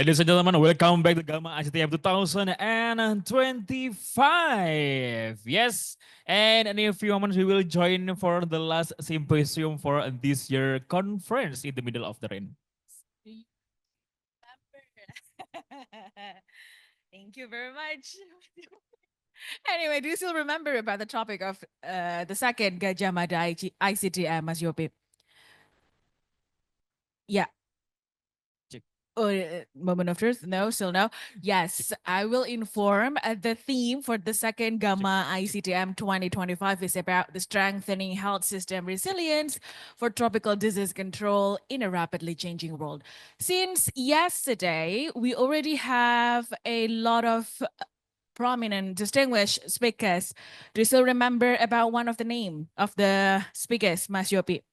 Ladies and gentlemen, welcome back to GAMA-ICTM 2025. Yes, and in a few moments we will join for the last symposium for this year conference in the middle of the rain. Thank you very much. Anyway, do you still remember about the topic of the second Gajah Mada ICTM, Mas Yopi? Yeah. Oh, moment of truth? No, still no. Yes, I will inform the theme for the second Gamma ICTM 2025 is about the strengthening health system resilience for tropical disease control in a rapidly changing world. Since yesterday, we already have a lot of prominent, distinguished speakers. Do you still remember about one of the name of the speakers, Mas Yopi?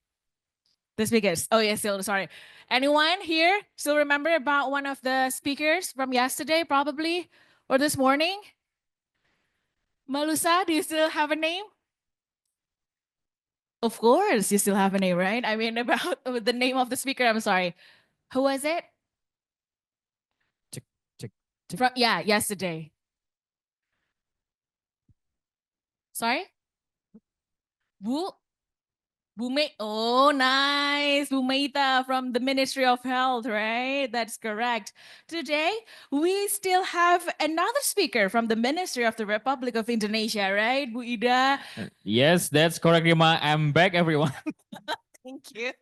The speakers. Oh, yes, still, sorry. Anyone here still remember about one of the speakers from yesterday, probably, or this morning? Malusa, do you still have a name? Of course, you still have a name, right? I mean, about the name of the speaker, I'm sorry. Who was it? Check, check, check. From, yeah, yesterday. Sorry? Oh, nice. Bumeita from the Ministry of Health, right? That's correct. Today, we still have another speaker from the Ministry of the Republic of Indonesia, right, Bu Ida? Yes, that's correct, Rima. I'm back, everyone. Thank you.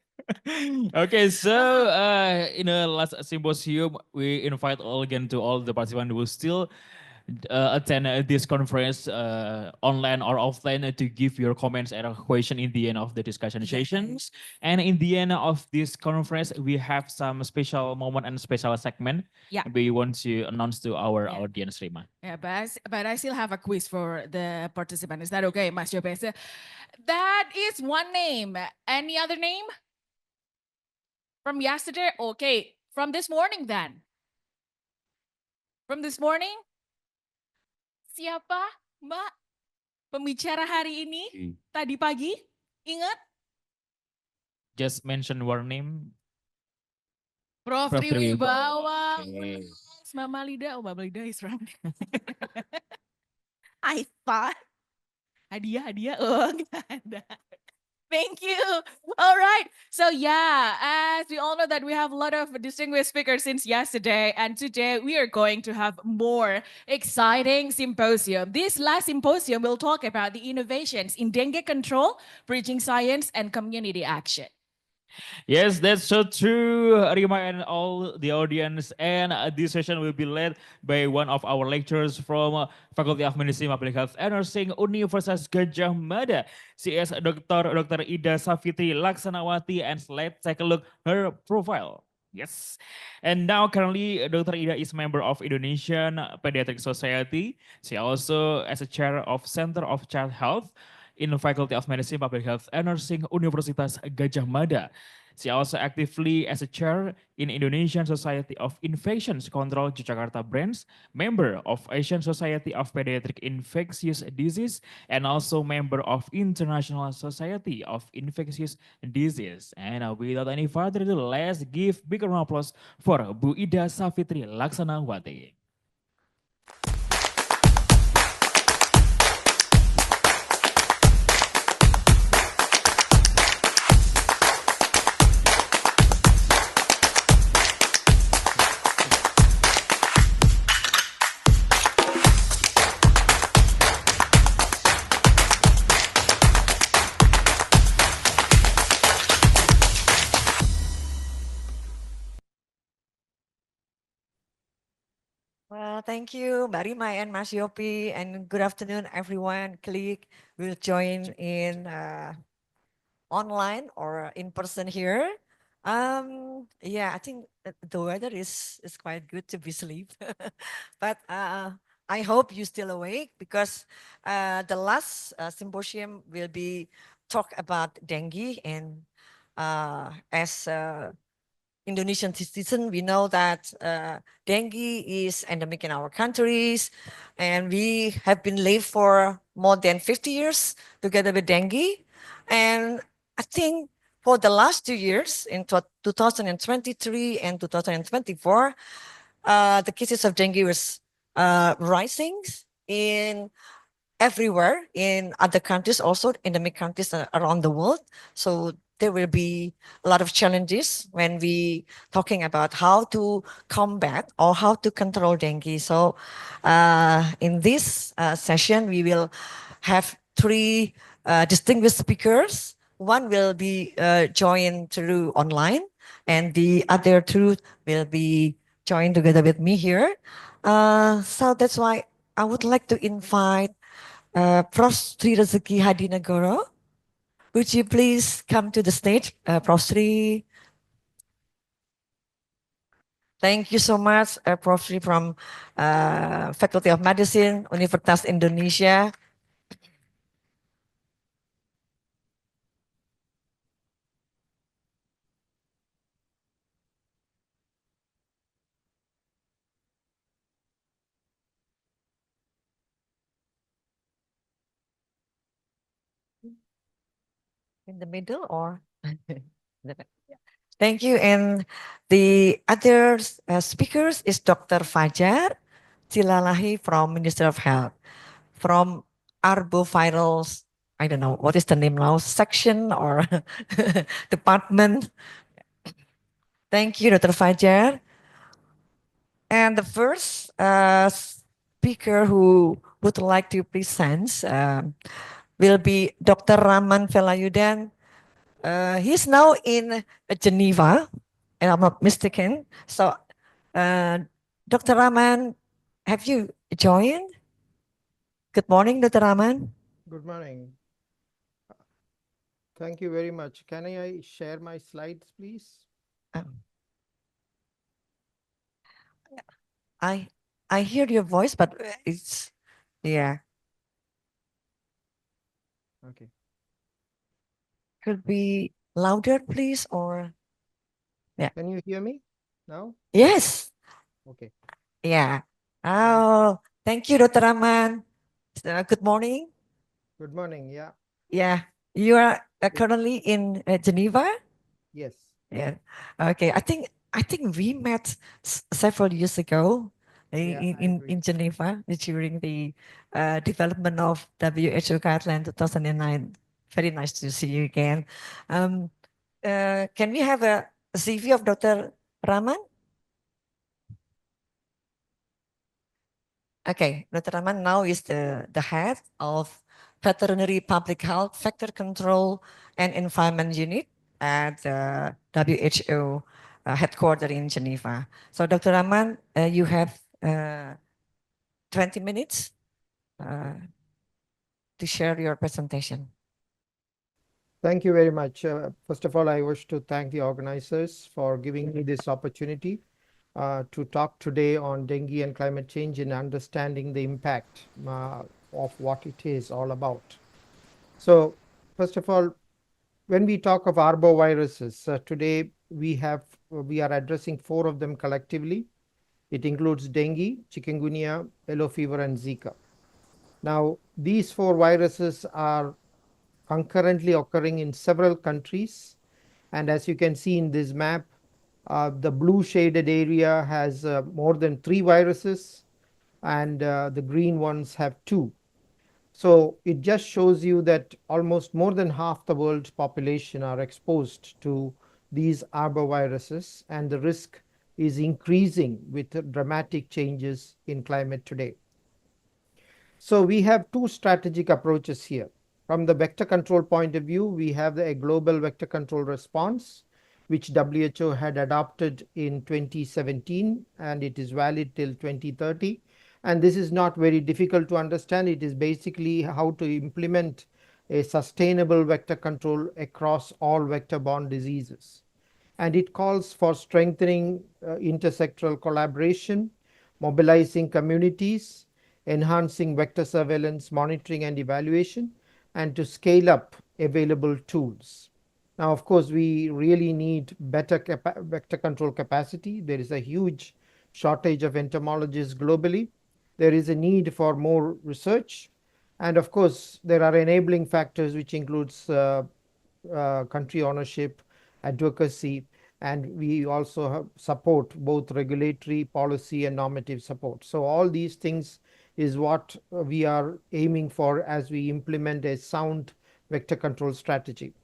Okay, so in the last symposium, we invite all again to all the participants who still attend this conference online or offline to give your comments and a question in the end of the discussion sessions. And in the end of this conference, we have some special moment and special segment. Yeah. We want to announce to our audience, Rima. Yeah, but I still have a quiz for the participant. Is that okay, Mas Jopese? That is one name. Any other name? From yesterday? Okay. From this morning then? From this morning? Siapa, Mbak? Pembicara hari ini? Tadi pagi? Ingat? Just mention your name. Prof. Triwibawa. Okay. Mama Lida. Oh, Mama Lida is wrong. I thought. Hadiah. Oh, nggak ada. Thank you. All right. So yeah, as we all know that we have a lot of distinguished speakers since yesterday, and today we are going to have more exciting symposium. This last symposium will talk about the innovations in dengue control, bridging science, and community action. Yes, that's so true, Rima and all the audience. And this session will be led by one of our lecturers from Faculty of Medicine, Public Health and Nursing, Universitas Gadjah Mada. She is Dr. Ida Safitri Laksanawati, and let's take a look her profile. Yes. And now currently Dr. Ida is member of Indonesian Pediatric Society. She also as a chair of Center of Child Health in the Faculty of Medicine, Public Health and Nursing, Universitas Gadjah Mada. She also actively as a chair in Indonesian Society of Infections Control Jakarta branch, member of Asian Society of Pediatric Infectious Disease, and also member of International Society of Infectious Disease. And without any further ado, let's give big round of applause for Bu Ida Safitri Laksanawati. Well, thank you, Mbak Rima and Mas Yopi, and good afternoon, everyone. Colleague will join in online or in person here. Yeah, I think the weather is quite good to be asleep, but I hope you're still awake because the last symposium will be talk about dengue, and as Indonesian citizen, we know that dengue is endemic in our countries, and we have been live for more than 50 years together with dengue. And I think for the last 2 years, in 2023 and 2024, the cases of dengue was rising in everywhere in other countries, also endemic countries around the world. So there will be a lot of challenges when we talking about how to combat or how to control dengue. So in this session, we will have three distinguished speakers. One will be joined through online, and the other two will be joined together with me here. So that's why I would like to invite Prof. Sri Rezeki Hadinegoro. Would you please come to the stage, Prof. Sri? Thank you so much, Prof. Sri from Faculty of Medicine, Universitas Indonesia. In the middle or? Thank you. And the other speakers is Dr. Fajar Silalahi from Ministry of Health, from arbovirals, I don't know, what is the name now, section or department. Thank you, Dr. Fajar. And the first speaker who would like to present will be Dr. Raman Velayudhan. He's now in Geneva, and I'm not mistaken. So, Dr. Raman, have you joined? Good morning, Dr. Raman. Good morning. Thank you very much. Can I share my slides, please? Um, I hear your voice, but it's yeah, Okay. could be louder, please, or yeah. Can you hear me now? Yes, Okay. yeah. Oh, thank you, Dr. Raman. Good morning. Good morning. Yeah. Yeah, you are currently in Geneva. Yes. Yeah. Okay. I think we met several years ago Yeah, I in agree. Geneva during the development of WHO guideline 2009. Very nice to see you again. Um, can we have a CV of Dr. Raman? Okay, Dr. Raman now is the head of Veterinary Public Health Vector Control and Environment Unit at the WHO headquarters in Geneva. So, Dr. Raman, you have 20 minutes to share your presentation. Thank you very much. First of all, I wish to thank the organizers for giving me this opportunity to talk today on dengue and climate change and understanding the impact of what it is all about. So, first of all, when we talk of arboviruses, today we are addressing four of them collectively. It includes dengue, chikungunya, yellow fever, and Zika. Now, these four viruses are concurrently occurring in several countries. And as you can see in this map, the blue shaded area has more than 3 viruses, and the green ones have 2. So it just shows you that almost more than half the world's population are exposed to these arboviruses, and the risk is increasing with dramatic changes in climate today. So we have two strategic approaches here. From the vector control point of view, we have a global vector control response, which WHO had adopted in 2017, and it is valid till 2030. And this is not very difficult to understand. It is basically how to implement a sustainable vector control across all vector-borne diseases. And it calls for strengthening intersectoral collaboration, mobilizing communities, enhancing vector surveillance, monitoring, and evaluation, and to scale up available tools. Now, of course, we really need better vector control capacity. There is a huge shortage of entomologists globally. There is a need for more research. And of course, there are enabling factors, which includes country ownership, advocacy, and we also support both regulatory policy and normative support. So all these things is what we are aiming for as we implement a sound vector control strategy.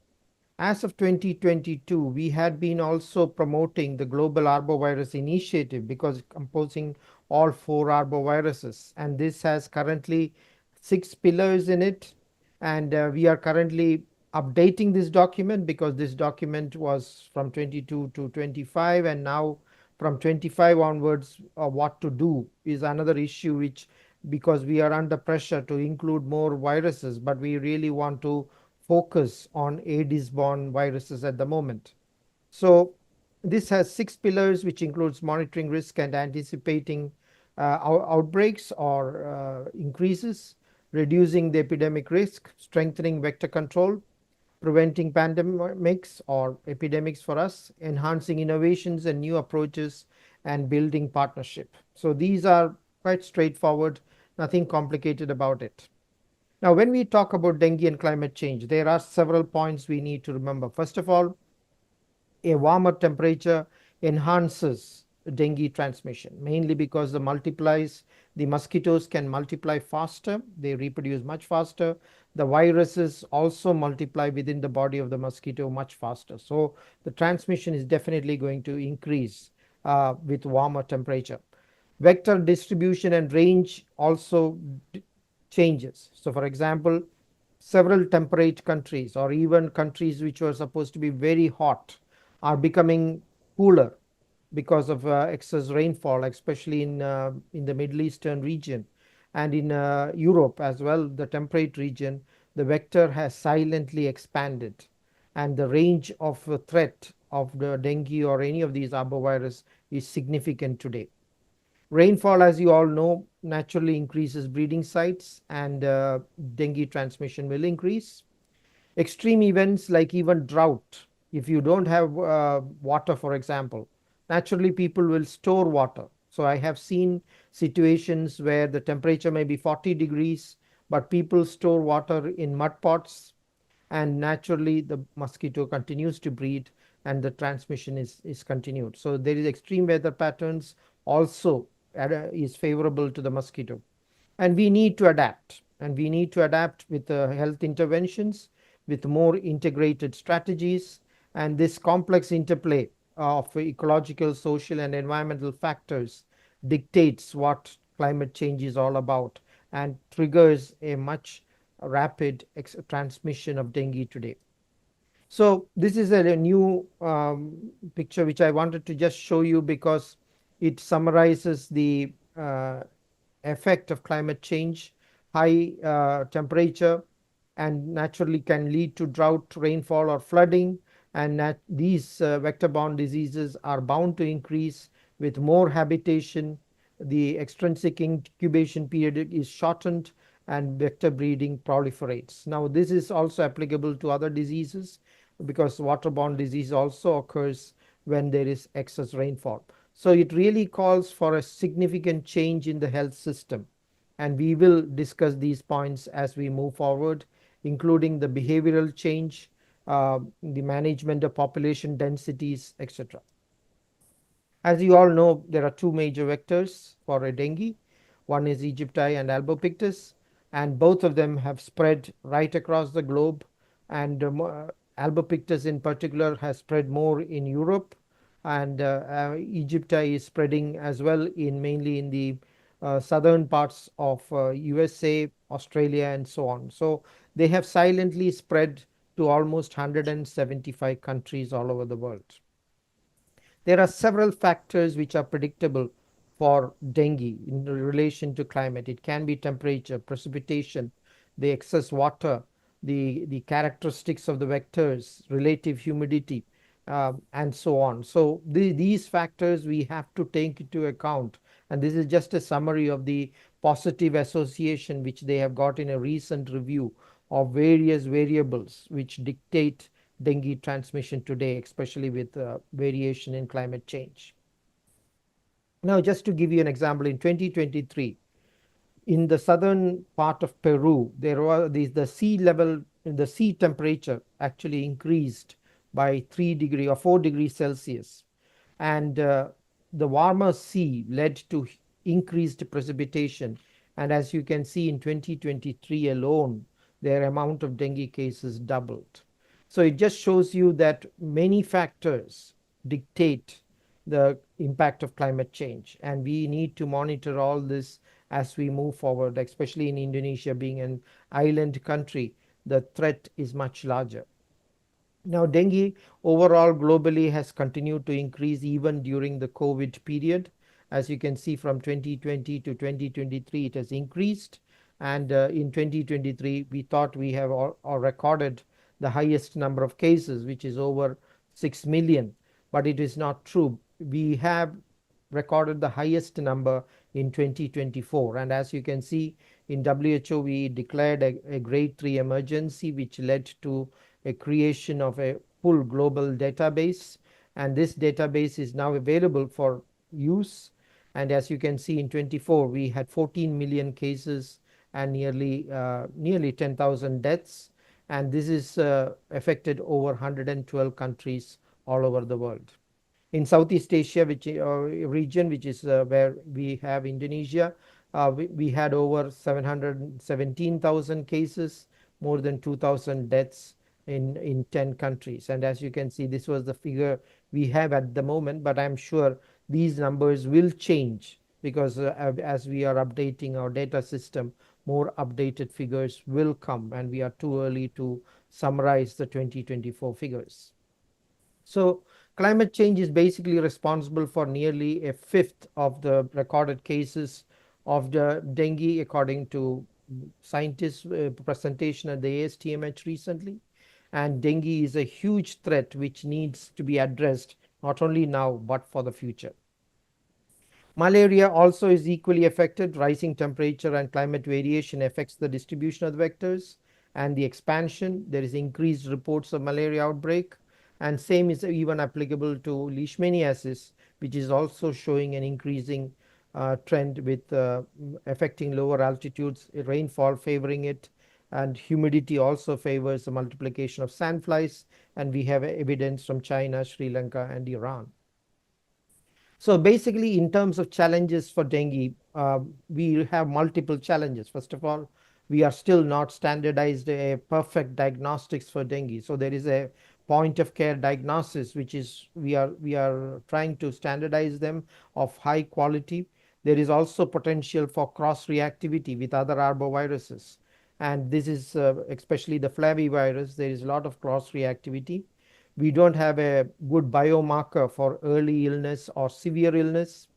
As of 2022, we had been also promoting the Global Arbovirus Initiative because composing all 4 arboviruses, and this has currently 6 pillars in it. And we are currently updating this document because this document was from 22 to 25, and now from 25 onwards, what to do is another issue, which because we are under pressure to include more viruses, but we really want to focus on Aedes-borne viruses at the moment. So this has 6 pillars, which includes monitoring risk and anticipating outbreaks or increases, reducing the epidemic risk, strengthening vector control, preventing pandemics or epidemics for us, enhancing innovations and new approaches, and building partnership. So these are quite straightforward, nothing complicated about it. Now, when we talk about dengue and climate change, there are several points we need to remember. First of all, a warmer temperature enhances dengue transmission, mainly because the mosquitoes can multiply faster, they reproduce much faster. The viruses also multiply within the body of the mosquito much faster. So the transmission is definitely going to increase with warmer temperature. Vector distribution and range also changes. So for example, several temperate countries or even countries which were supposed to be very hot are becoming cooler because of excess rainfall, especially in the Middle Eastern region and in Europe as well, the temperate region. The vector has silently expanded, and the range of threat of the dengue or any of these arbovirus is significant today. Rainfall, as you all know, naturally increases breeding sites, and dengue transmission will increase. Extreme events like even drought, if you don't have water, for example, naturally people will store water. So I have seen situations where the temperature may be 40 degrees, but people store water in mud pots, and naturally the mosquito continues to breed and the transmission is continued. So there is extreme weather patterns also is favorable to the mosquito, and we need to adapt, and we need to adapt with health interventions, with more integrated strategies. And this complex interplay of ecological, social, and environmental factors dictates what climate change is all about and triggers a much rapid transmission of dengue today. So this is a new picture which I wanted to just show you because it summarizes the effect of climate change. High temperature and naturally can lead to drought, rainfall, or flooding, and these vector-borne diseases are bound to increase with more habitation. The extrinsic incubation period is shortened and vector breeding proliferates. Now this is also applicable to other diseases because waterborne disease also occurs when there is excess rainfall. So it really calls for a significant change in the health system, and we will discuss these points as we move forward, including the behavioral change, the management of population densities, etc. As you all know, there are 2 major vectors for a dengue. One is Egypti and Albopictus, and both of them have spread right across the globe, and Albopictus in particular has spread more in Europe, and Egypti is spreading as well mainly in the southern parts of USA, Australia, and so on. So they have silently spread to almost 175 countries all over the world. There are several factors which are predictable for dengue in relation to climate. It can be temperature, precipitation, the excess water, the characteristics of the vectors, relative humidity, and so on. So these factors we have to take into account, and this is just a summary of the positive association which they have got in a recent review of various variables which dictate dengue transmission today, especially with variation in climate change. Now, just to give you an example, in 2023, in the southern part of Peru, there was the sea level, the sea temperature actually increased by 3 degree or 4 degrees Celsius. And the warmer sea led to increased precipitation. And as you can see, in 2023 alone, their amount of dengue cases doubled. So it just shows you that many factors dictate the impact of climate change, and we need to monitor all this as we move forward, especially in Indonesia being an island country. The threat is much larger. Now, dengue overall globally has continued to increase even during the COVID period. As you can see, from 2020 to 2023, it has increased. And in 2023, we thought we have or recorded the highest number of cases, which is over 6 million. But it is not true. We have recorded the highest number in 2024. And as you can see, in WHO, we declared a grade 3 emergency, which led to a creation of a full global database, and this database is now available for use. And as you can see, in 24 we had 14 million cases and nearly 10,000 deaths, and this is affected over 112 countries all over the world. In Southeast Asia, which region, which is where we have Indonesia, we had over 717,000 cases, more than 2,000 deaths in 10 countries. And as you can see, this was the figure we have at the moment, but I'm sure these numbers will change because as we are updating our data system, more updated figures will come, and we are too early to summarize the 2024 figures. So climate change is basically responsible for nearly a fifth of the recorded cases of the dengue, according to scientists' presentation at the ASTMH recently. And dengue is a huge threat which needs to be addressed not only now but for the future. Malaria also is equally affected. Rising temperature and climate variation affects the distribution of the vectors and the expansion. There is increased reports of malaria outbreak, and same is even applicable to leishmaniasis, which is also showing an increasing trend with affecting lower altitudes, rainfall favoring it, and humidity also favors the multiplication of sandflies, and we have evidence from China, Sri Lanka, and Iran. So basically, in terms of challenges for dengue, we have multiple challenges. First of all, we are still not standardized a perfect diagnostics for dengue. So there is a point of care diagnosis, which is we are trying to standardize them of high quality. There is also potential for cross reactivity with other arboviruses, and this is especially the flavivirus. There is a lot of cross reactivity. We don't have a good biomarker for early illness or severe illness,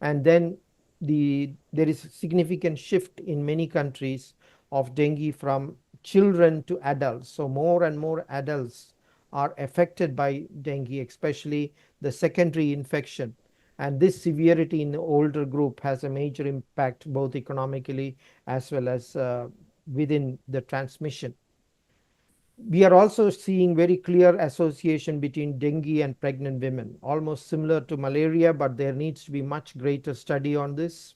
and then there is a significant shift in many countries of dengue from children to adults. So more and more adults are affected by dengue, especially the secondary infection, and this severity in the older group has a major impact both economically as well as within the transmission. We are also seeing very clear association between dengue and pregnant women, almost similar to malaria, but there needs to be much greater study on this,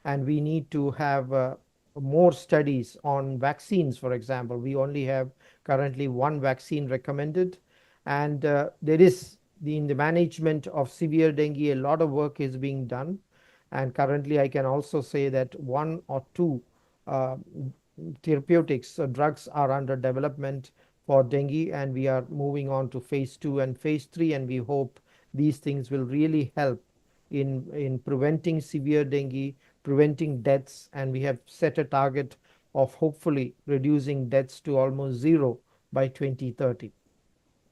and we need to have more studies on vaccines. For example, we only have currently one vaccine recommended, and there is in the management of severe dengue a lot of work is being done, and currently I can also say that one or two therapeutics drugs are under development for dengue, and we are moving on to phase 2 and phase 3, and we hope these things will really help in preventing severe dengue, preventing deaths, and we have set a target of hopefully reducing deaths to almost zero by 2030.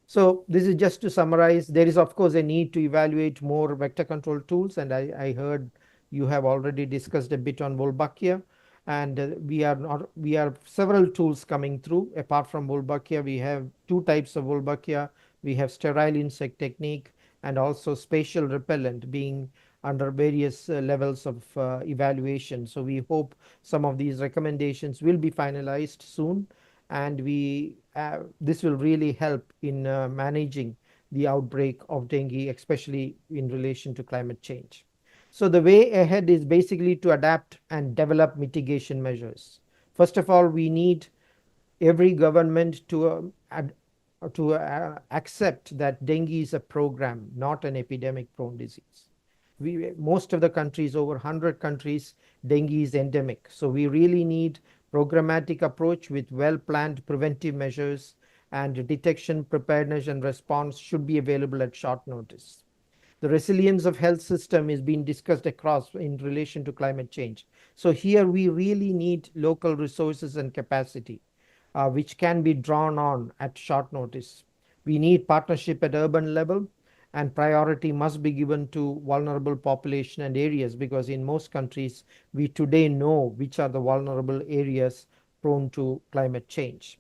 So this is just to summarize. There is of course a need to evaluate more vector control tools, and I heard you have already discussed a bit on Wolbachia, and we are several tools coming through. Apart from Wolbachia, we have two types of Wolbachia. We have sterile insect technique and also spatial repellent being under various levels of evaluation. So we hope some of these recommendations will be finalized soon, and this will really help in managing the outbreak of dengue, especially in relation to climate change. So the way ahead is basically to adapt and develop mitigation measures. First of all, we need every government to accept that dengue is a program, not an epidemic prone disease. Most of the countries, over 100 countries, dengue is endemic. So we really need programmatic approach with well planned preventive measures, and detection, preparedness and response should be available at short notice. The resilience of health system is being discussed across in relation to climate change. So here we really need local resources and capacity, which can be drawn on at short notice. We need partnership at urban level, and priority must be given to vulnerable population and areas, because in most countries we today know which are the vulnerable areas prone to climate change.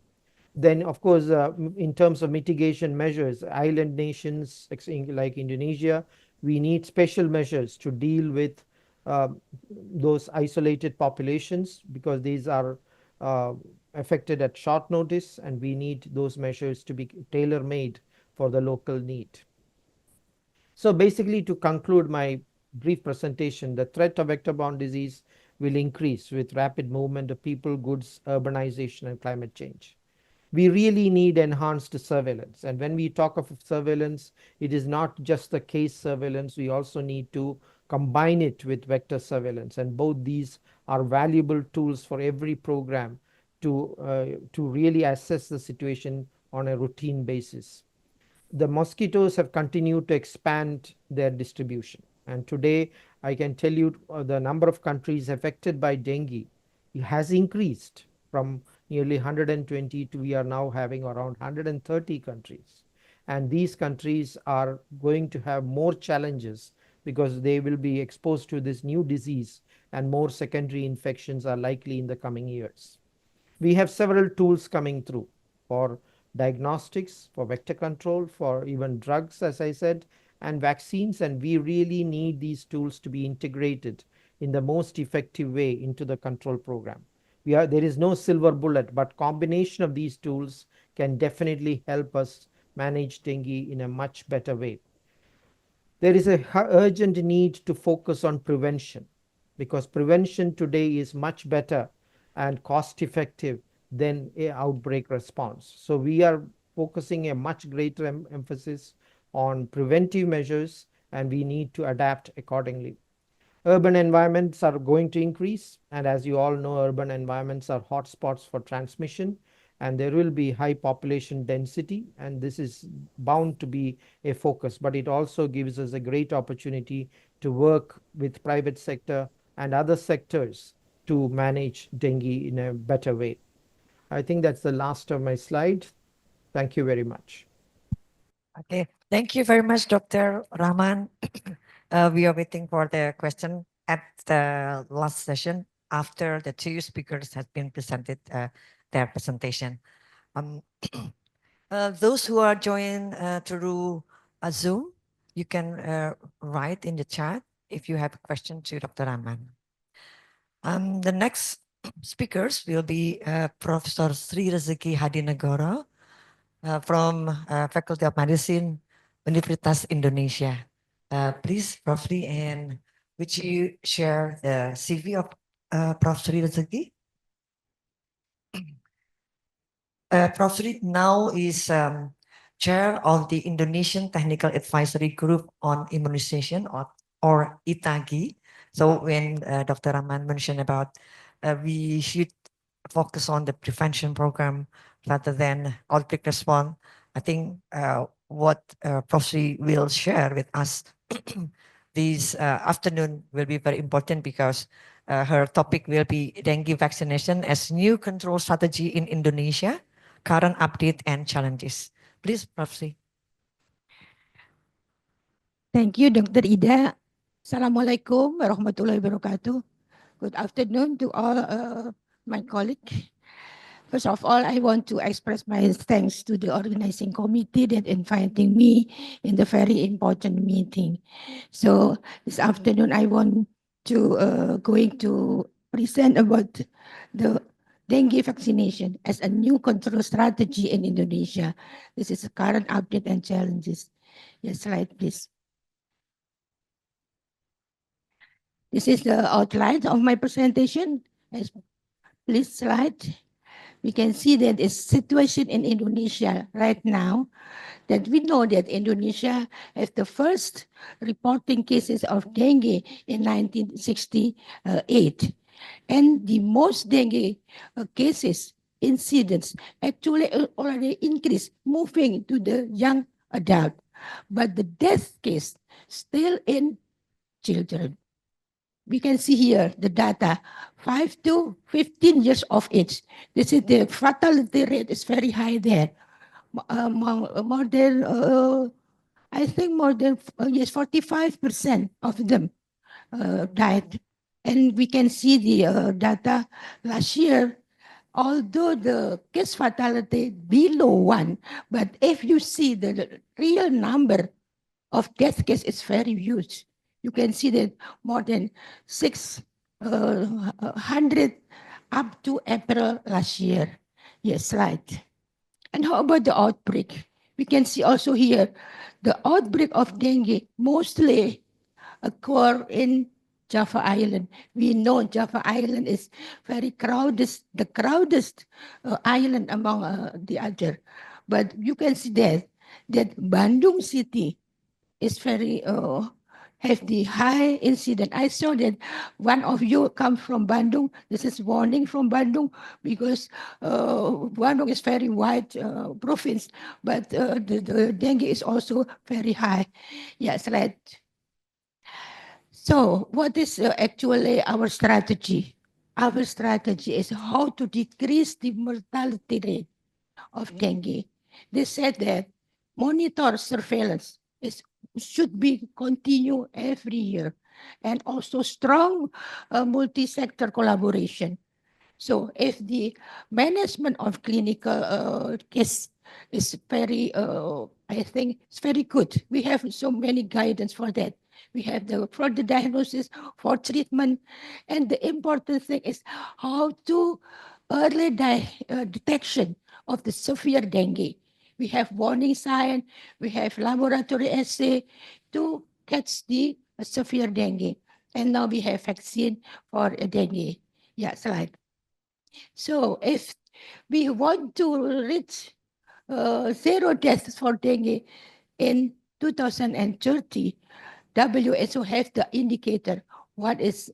Then, of course, in terms of mitigation measures, island nations like Indonesia, we need special measures to deal with uh, those isolated populations, because these are uh, affected at short notice, and we need those measures to be tailor made for the local need. So basically, to conclude my brief presentation, the threat of vector-borne disease will increase with rapid movement of people, goods, urbanization and climate change. We really need enhanced surveillance. And when we talk of surveillance, it is not just the case surveillance, we also need to combine it with vector surveillance. And both these are valuable tools for every program to really assess the situation on a routine basis. The mosquitoes have continued to expand their distribution. And today, I can tell you the number of countries affected by dengue has increased from nearly 120 to we are now having around 130 countries. And these countries are going to have more challenges because they will be exposed to this new disease, and more secondary infections are likely in the coming years. We have several tools coming through for diagnostics, for vector control, for even drugs, as I said, and vaccines. And we really need these tools to be integrated in the most effective way into the control program. There is no silver bullet, but combination of these tools can definitely help us manage dengue in a much better way. There is a urgent need to focus on prevention, because prevention today is much better and cost effective than a outbreak response. So we are focusing a much greater emphasis on preventive measures, and we need to adapt accordingly. Urban environments are going to increase, and as you all know, urban environments are hotspots for transmission, and there will be high population density, and this is bound to be a focus. But it also gives us a great opportunity to work with private sector and other sectors to manage dengue in a better way. I think that's the last of my slide. Thank you very much. Okay, thank you very much, Dr. Rahman. We are waiting for the question at the last session after the two speakers have been presented their presentation. Um, those who are joined through Zoom, you can write in the chat if you have a question to Dr. Rahman. The next speakers will be Professor Sri Rezeki Hadinegoro from Faculty of Medicine, Universitas Indonesia. Please, Prof. Sri, and would you share the CV of Prof. Sri Rezeki? Prof. Sri now is chair of the Indonesian Technical Advisory Group on Immunization, or ITAGI. So when Dr. Raman mentioned about we should focus on the prevention program rather than outbreak response, I think what Prof. Sri will share with us this afternoon will be very important, because her topic will be dengue vaccination as new control strategy in Indonesia, current update and challenges. Please, Prof. Sri. Thank you, Dr. Ida. Assalamualaikum warahmatullahi wabarakatuh. Good afternoon to all my colleagues. First of all, I want to express my thanks to the organizing committee that inviting me in the very important meeting. So this afternoon, I want to going to present about the dengue vaccination as a new control strategy in Indonesia. This is a current update and challenges. Yes, slide, please. This is the outline of my presentation. Yes, please slide. we can see that the situation in Indonesia right now, that we know that Indonesia has the first reporting cases of dengue in 1968. And the most dengue cases, incidents, actually already increased, moving to the young adult. But the death case still in children. We can see here the data, 5 to 15 years of age. This is the fatality rate is very high there. More than, I think more than, yes, 45% of them died. And we can see the data last year, although the case fatality below 1, but if you see the real number of death case is very huge. You can see that more than 600 up to April last year. Yes, slide. And how about the outbreak? We can see also here the outbreak of dengue mostly occur in Java Island. We know Java Island is very crowded, the crowdest island among the other. But you can see that Bandung city is very have the high incident. I saw that one of you come from Bandung. This is warning from Bandung because Bandung is very wide province, but the dengue is also very high. Yes, right. So what is actually our strategy? Our strategy is how to decrease the mortality rate of dengue. They said that monitor surveillance should be continue every year, and also strong multi-sector collaboration. So if the management of clinical case is very, I think it's very good. We have so many guidance for that. We have for the diagnosis, for treatment, and the important thing is how to early detection of the severe dengue. We have warning sign, we have laboratory assay to catch the severe dengue. And now we have vaccine for dengue. Yeah, slide. So if we want to reach zero deaths for dengue in 2030, WHO has the indicator what is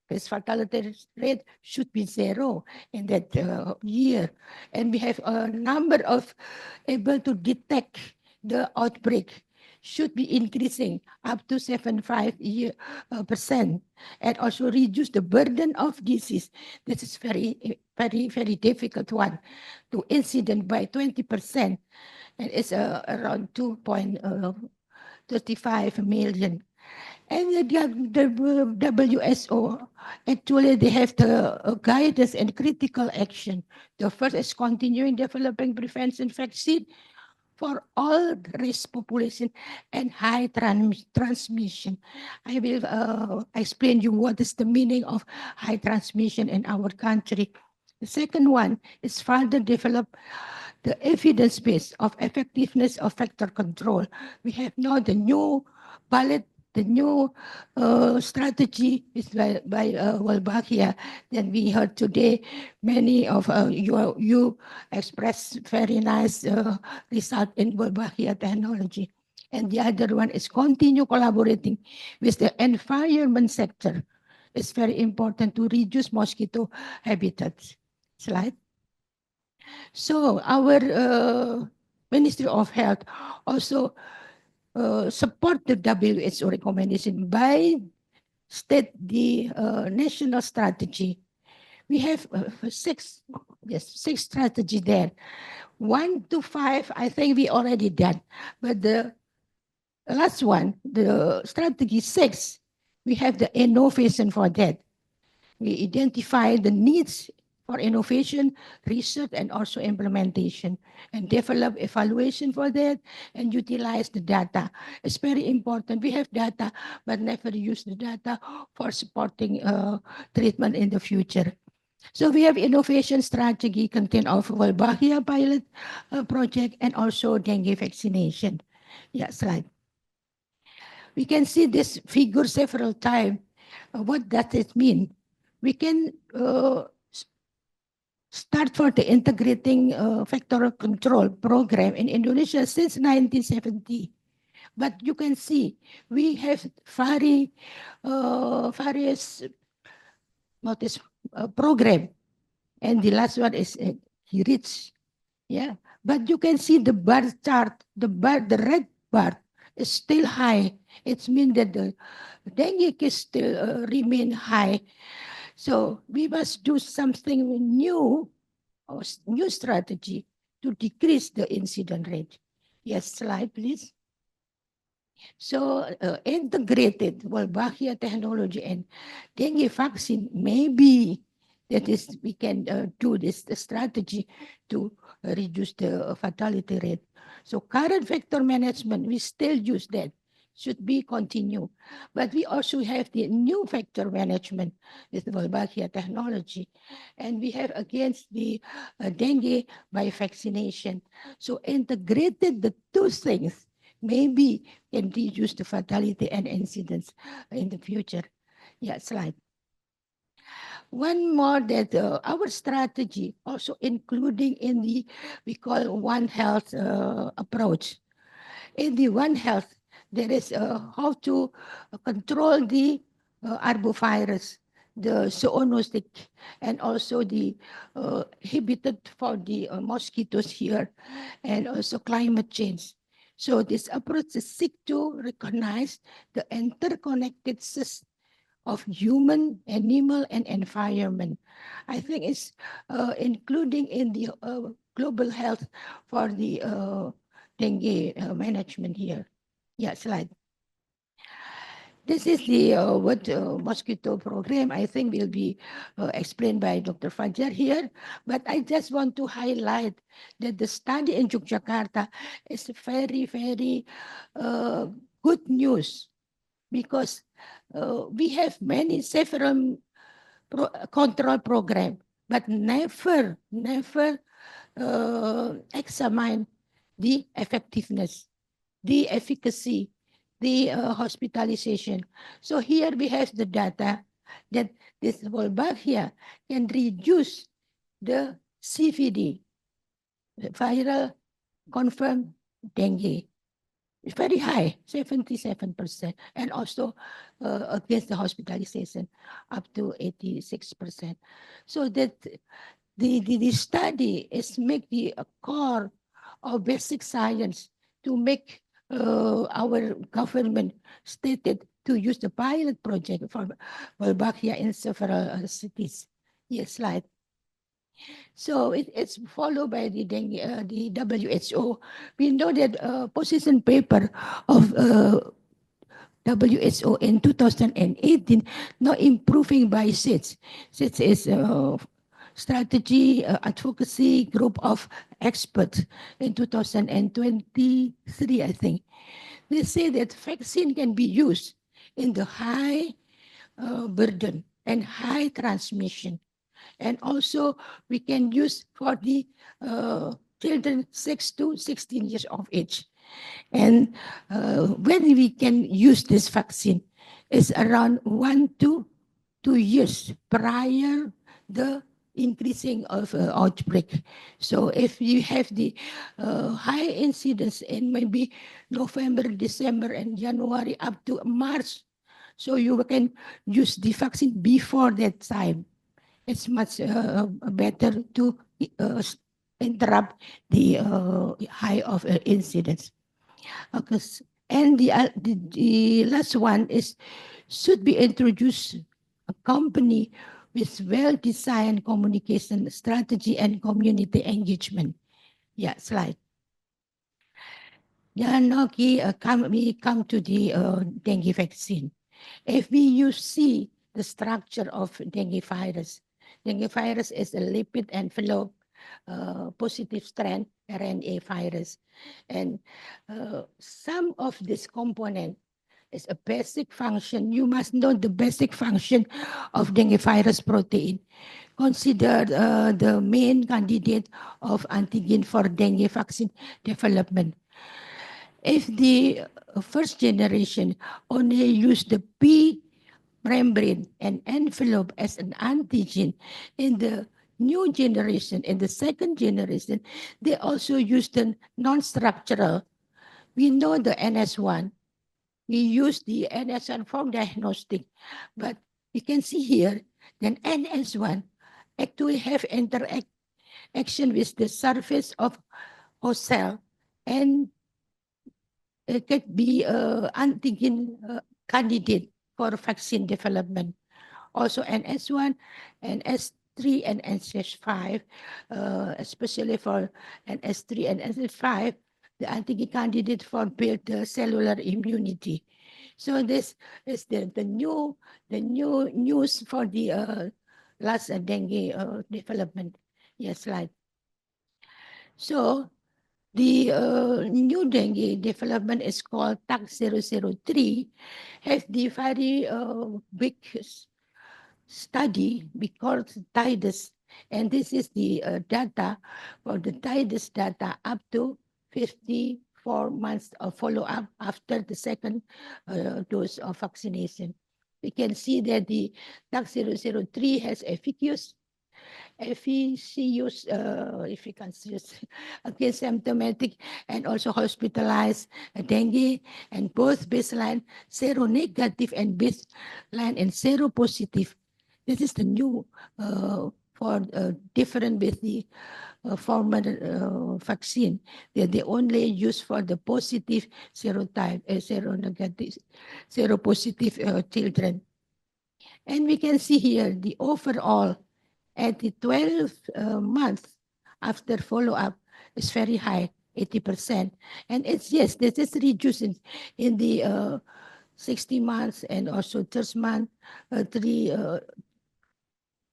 this fatality rate should be zero in that year. And we have a number of able to detect the outbreak should be increasing up to 75%, and also reduce the burden of disease. This is very, very difficult one to incident by 20%, and it's around 2.35 million. And the WHO, actually, they have the guidance and critical action. The first is continuing developing prevention vaccine for all risk population and high transmission. I will explain you what is the meaning of high transmission in our country. The second one is further develop the evidence base of effectiveness of vector control. We have now the new ballot, the new strategy is by Wolbachia. Then we heard today many of you express very nice result in Wolbachia technology. And the other one is continue collaborating with the environment sector. It's very important to reduce mosquito habitats. Slide. So our Ministry of Health also support the WHO recommendation by state the national strategy. We have six strategy there. 1 to 5, I think we already done. But the last one, the strategy 6, we have the innovation for that. We identify the needs for innovation, research, and also implementation, and develop evaluation for that, and utilize the data. It's very important. We have data, but never use the data for supporting treatment in the future. So we have innovation strategy content of Wolbachia pilot project and also dengue vaccination. Yeah, slide. We can see this figure several times. What does it mean? We can start for the integrating vector control program in Indonesia since 1970. But you can see we have various notice program, and the last one is he reached, yeah. But you can see the bar chart, the red bar is still high. It means that the dengue case still remain high. So we must do something new, or new strategy to decrease the incident rate. Yes, slide please. So integrated Wolbachia technology and dengue vaccine, maybe that is we can do this the strategy to reduce the fatality rate. So current vector management, we still use that, should be continued. But we also have the new vector management with Wolbachia technology. And we have against the dengue by vaccination. So integrated the two things, maybe can reduce the fatality and incidence in the future. Yeah, slide. One more that our strategy also including in the, we call One Health approach. In the One Health, there is how to control the arbovirus, the zoonotic, and also the habitat for the mosquitoes here, and also climate change. So this approach is seek to recognize the interconnected system of human, animal, and environment. I think it's including in the global health for the dengue management here. Yeah, slide. This is the what mosquito program. I think will be explained by Dr. Fajar here. But I just want to highlight that the study in Yogyakarta is very, very good news, because we have many several control program, but never examine the effectiveness, the efficacy, the hospitalization. So here we have the data that this Wolbachia can reduce the CVD, viral confirmed dengue. It's very high, 77%, and also against the hospitalization, up to 86%. So that the study is make the core of basic science to make our government stated to use the pilot project for Wolbachia in several cities. Yes, slide. So it's followed by the WHO. We know that position paper of WHO in 2018, now improving by SITS. SITS is strategy advocacy group of experts in 2023, I think. They say that vaccine can be used in the high burden and high transmission. And also we can use for the children 6 to 16 years of age. And when we can use this vaccine is around 1 to 2 years prior the increasing of outbreak. So if you have the high incidence in maybe November, December, and January up to March, so you can use the vaccine before that time. It's much better to interrupt the high of incidence. Okay. And the last one is should be introduced a company with well-designed communication strategy and community engagement. Yeah, slide. Then okay, we come to the dengue vaccine. If you see the structure of dengue virus is a lipid envelope positive strand RNA virus. And some of this component is a basic function. You must know the basic function of dengue virus protein. Consider the main candidate of antigen for dengue vaccine development. If the first generation only use the P membrane and envelope as an antigen in the new generation and the second generation, they also use the non-structural. We know the NS1. We use the NS1 for diagnostic, but you can see here that NS1 actually have interaction with the surface of host cell, and it could be antigen candidate for vaccine development. Also NS1, NS3, and NS5, especially for NS3 and NS5, the antigen candidate for build the cellular immunity. So this is the new news for the last dengue development. Yes, slide. So the new dengue development is called TAG-003, has the very big study because TIDUS, and this is the data for the TIDUS data up to 54 months of follow-up after the second dose of vaccination. We can see that the TAG-003 has efficacious against symptomatic and also hospitalized dengue, and both baseline seronegative and baseline and seropositive. This is the new for different with the former vaccine. They only use for the positive serotype, seronegative, seropositive children. And we can see here the overall at the 12 months after follow-up is very high, 80%. And it's, yes, this is reducing in the 60 months and also 30 month,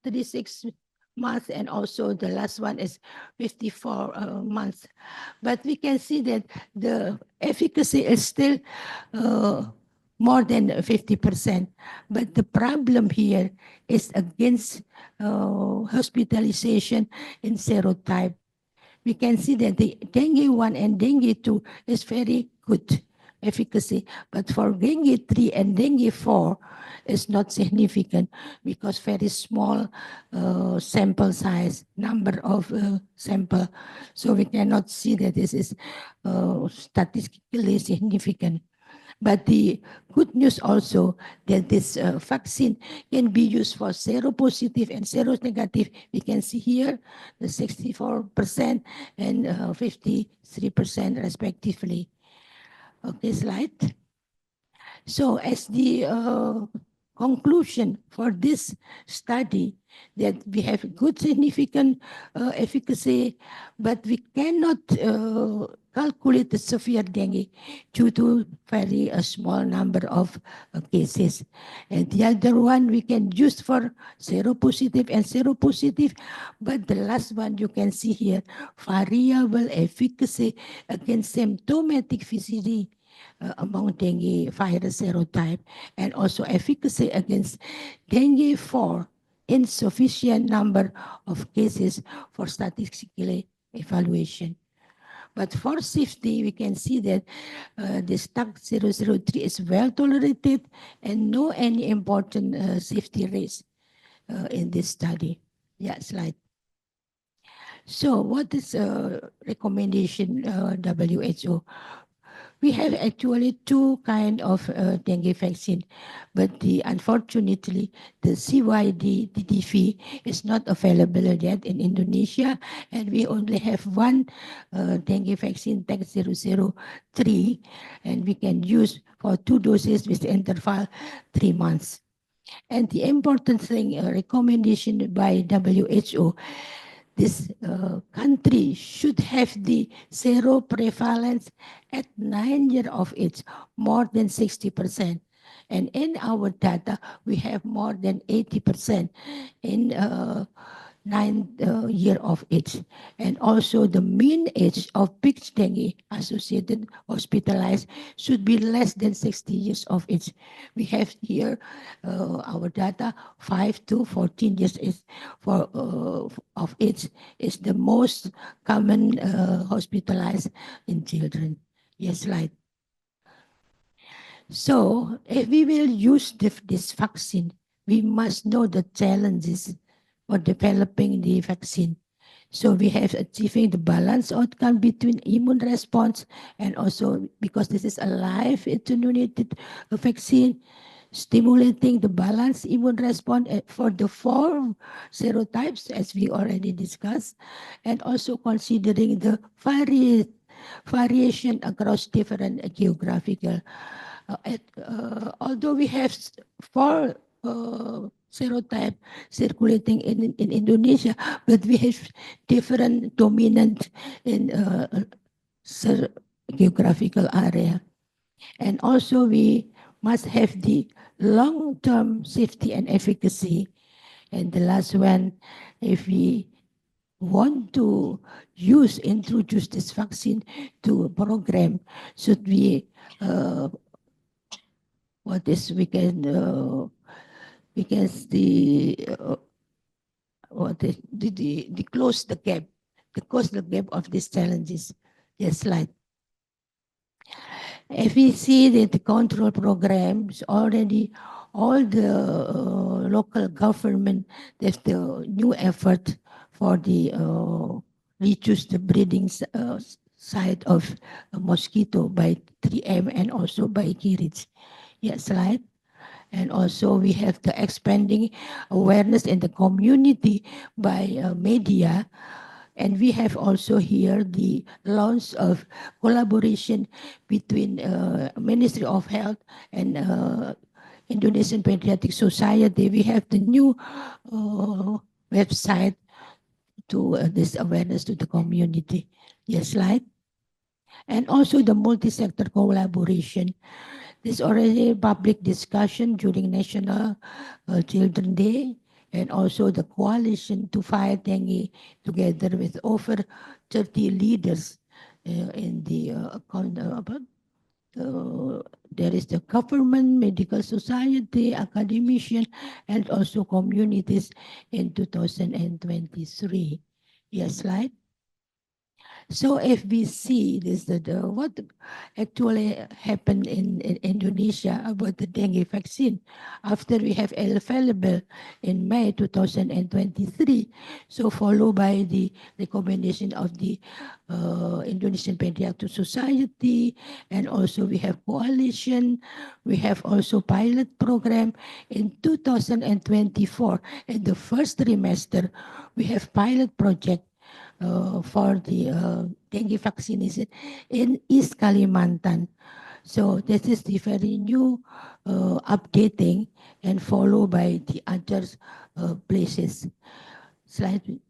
36 months, and also the last one is 54 months. But we can see that the efficacy is still more than 50%. But the problem here is against hospitalization in serotype. We can see that the dengue 1 and dengue 2 is very good efficacy, but for dengue 3 and dengue 4 is not significant because very small sample size, number of sample. So we cannot see that this is statistically significant. But the good news also that this vaccine can be used for seropositive and seronegative. We can see here the 64% and 53% respectively. Okay, slide. So as the conclusion for this study, that we have good significant efficacy, but we cannot calculate the severe dengue due to very small number of cases. And the other one we can use for seropositive and seropositive, but the last one you can see here, variable efficacy against symptomatic VCD among dengue virus serotype, and also efficacy against dengue 4 insufficient number of cases for statistical evaluation. But for safety, we can see that this TAG-003 is well tolerated and no any important safety risk in this study. Yeah, slide. So what is recommendation WHO? We have actually two kind of dengue vaccine, but unfortunately, the CYD DDV is not available yet in Indonesia, and we only have one dengue vaccine, TAG-003, and we can use for 2 doses with the interval 3 months. And the important thing, recommendation by WHO, this country should have the seroprevalence at 9 years of age, more than 60%. And in our data, we have more than 80% in 9 years of age. And also the mean age of peak dengue associated hospitalized should be less than 60 years of age. We have here our data, 5 to 14 years is for of age is the most common hospitalized in children. Yes, slide. So if we will use this vaccine, we must know the challenges for developing the vaccine. So we have achieving the balance outcome between immune response and also because this is a live attenuated vaccine, stimulating the balanced immune response for the 4 serotypes as we already discussed, and also considering the variation across different geographical. Although we have 4 serotype circulating in Indonesia, but we have different dominant in geographical area. And also we must have the long-term safety and efficacy. And the last one, if we want to introduce this vaccine to a program, should we we can close the gap of these challenges. Yes, slide. If we see that the control programs already, all the local government, there's the new effort for the reduce the breeding site of mosquito by 3M and also by Kirich. Yes, slide. And also we have the expanding awareness in the community by media. And we have also here the launch of collaboration between Ministry of Health and Indonesian Pediatric Society. We have the new website to this awareness to the community. Yes, slide. And also the multi-sector collaboration. There's already public discussion during National Children's Day and also the coalition to fight dengue together with over 30 leaders in the there is the government, medical society, academician, and also communities in 2023. Yes, slide. So if we see this, what actually happened in Indonesia about the dengue vaccine after we have available in May 2023, so followed by the recommendation of the Indonesian Pediatric Society, and also we have coalition, we have also pilot program in 2024. In the first trimester, we have pilot project for the dengue vaccination in East Kalimantan. So this is the very new updating and followed by the other places. Slide.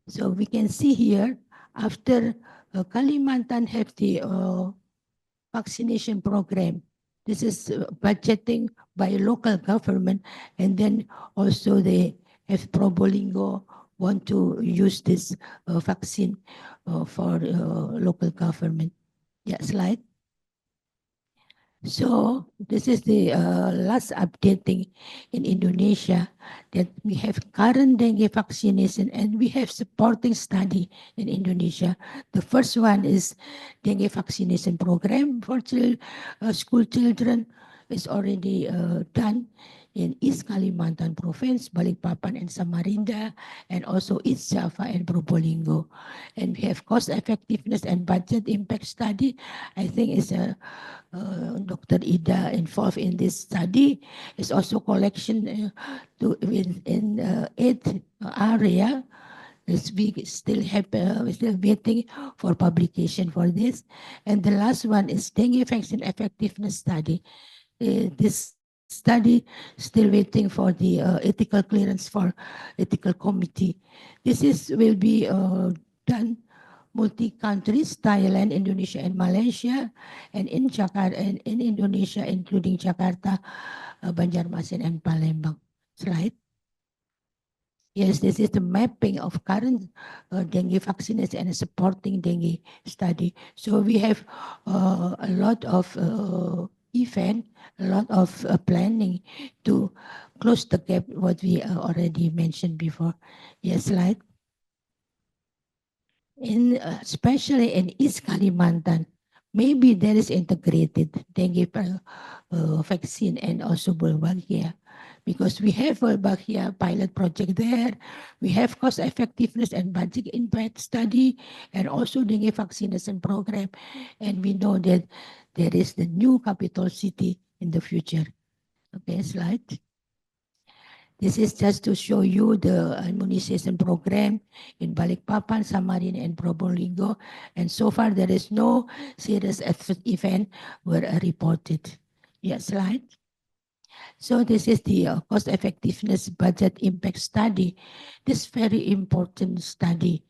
So we can see here after Kalimantan have the vaccination program. This is budgeting by local government, and then also they have Probolinggo want to use this vaccine for local government. Yeah, slide. So this is the last updating in Indonesia that we have current dengue vaccination and we have supporting study in Indonesia. The first one is dengue vaccination program for school children is already done in East Kalimantan Province, Balikpapan and Samarinda, and also East Java and Probolinggo. And we have cost effectiveness and budget impact study. I think it's Dr. Ida involved in this study. It's also collection in 8 area. We still have we're still waiting for publication for this. And the last one is dengue vaccine effectiveness study. This study still waiting for the ethical clearance for ethical committee. This will be done multi-countries, Thailand, Indonesia, and Malaysia, and in Jakarta, and in Indonesia, including Jakarta, Banjarmasin, and Palembang. Slide. Yes, this is the mapping of current dengue vaccination and supporting dengue study. So we have a lot of event, a lot of planning to close the gap, what we already mentioned before. Yes, slide. Especially in East Kalimantan, maybe there is integrated dengue vaccine and also Bulgaria. because we have Wolbachia pilot project there. We have cost effectiveness and budget impact study, and also dengue vaccination program. And we know that there is the new capital city in the future. Okay, slide. This is just to show you the immunization program in Balikpapan, Samarinda, and Probolinggo. And so far, there is no serious event were reported. Yeah, slide. So this is the cost effectiveness budget impact study. This very important study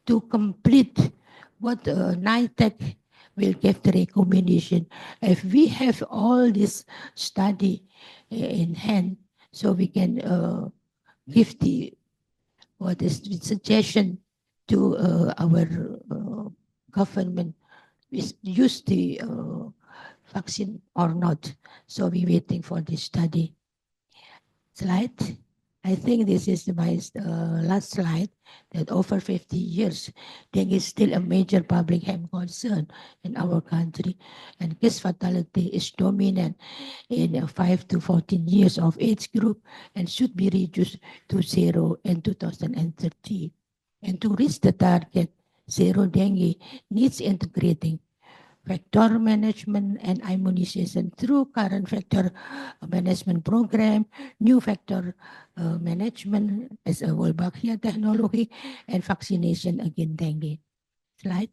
to complete what NITEC will give the recommendation. If we have all this study in hand, so we can give the what is the suggestion to our government is use the vaccine or not. So we're waiting for this study. Slide. I think this is my last slide, that over 50 years, dengue is still a major public health concern in our country, and case fatality is dominant in 5 to 14 years of age group and should be reduced to 0 in 2030. And to reach the target, zero dengue needs integrating vector management and immunization through current vector management program, new vector management as a Wolbachia technology, and vaccination against dengue. Slide.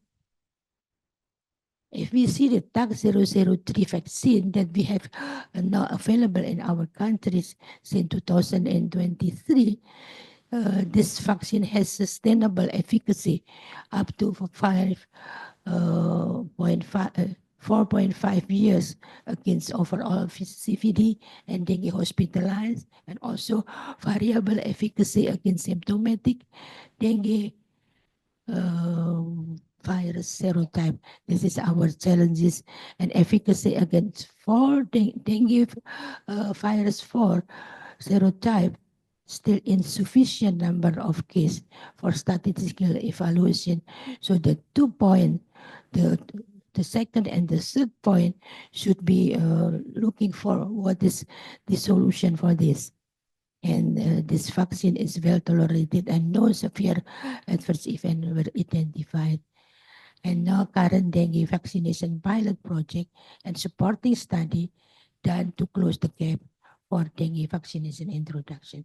If we see the TAG 003 vaccine that we have now available in our countries since 2023, this vaccine has sustainable efficacy up to 4.5 years against overall CVD and dengue hospitalized, and also variable efficacy against symptomatic dengue virus serotype. This is our challenges, and efficacy against dengue virus 4 serotype still insufficient number of cases for statistical evaluation. So the 2 point, the second and the third point should be looking for what is the solution for this. And this vaccine is well tolerated and no severe adverse events were identified. And now current dengue vaccination pilot project and supporting study done to close the gap for dengue vaccination introduction.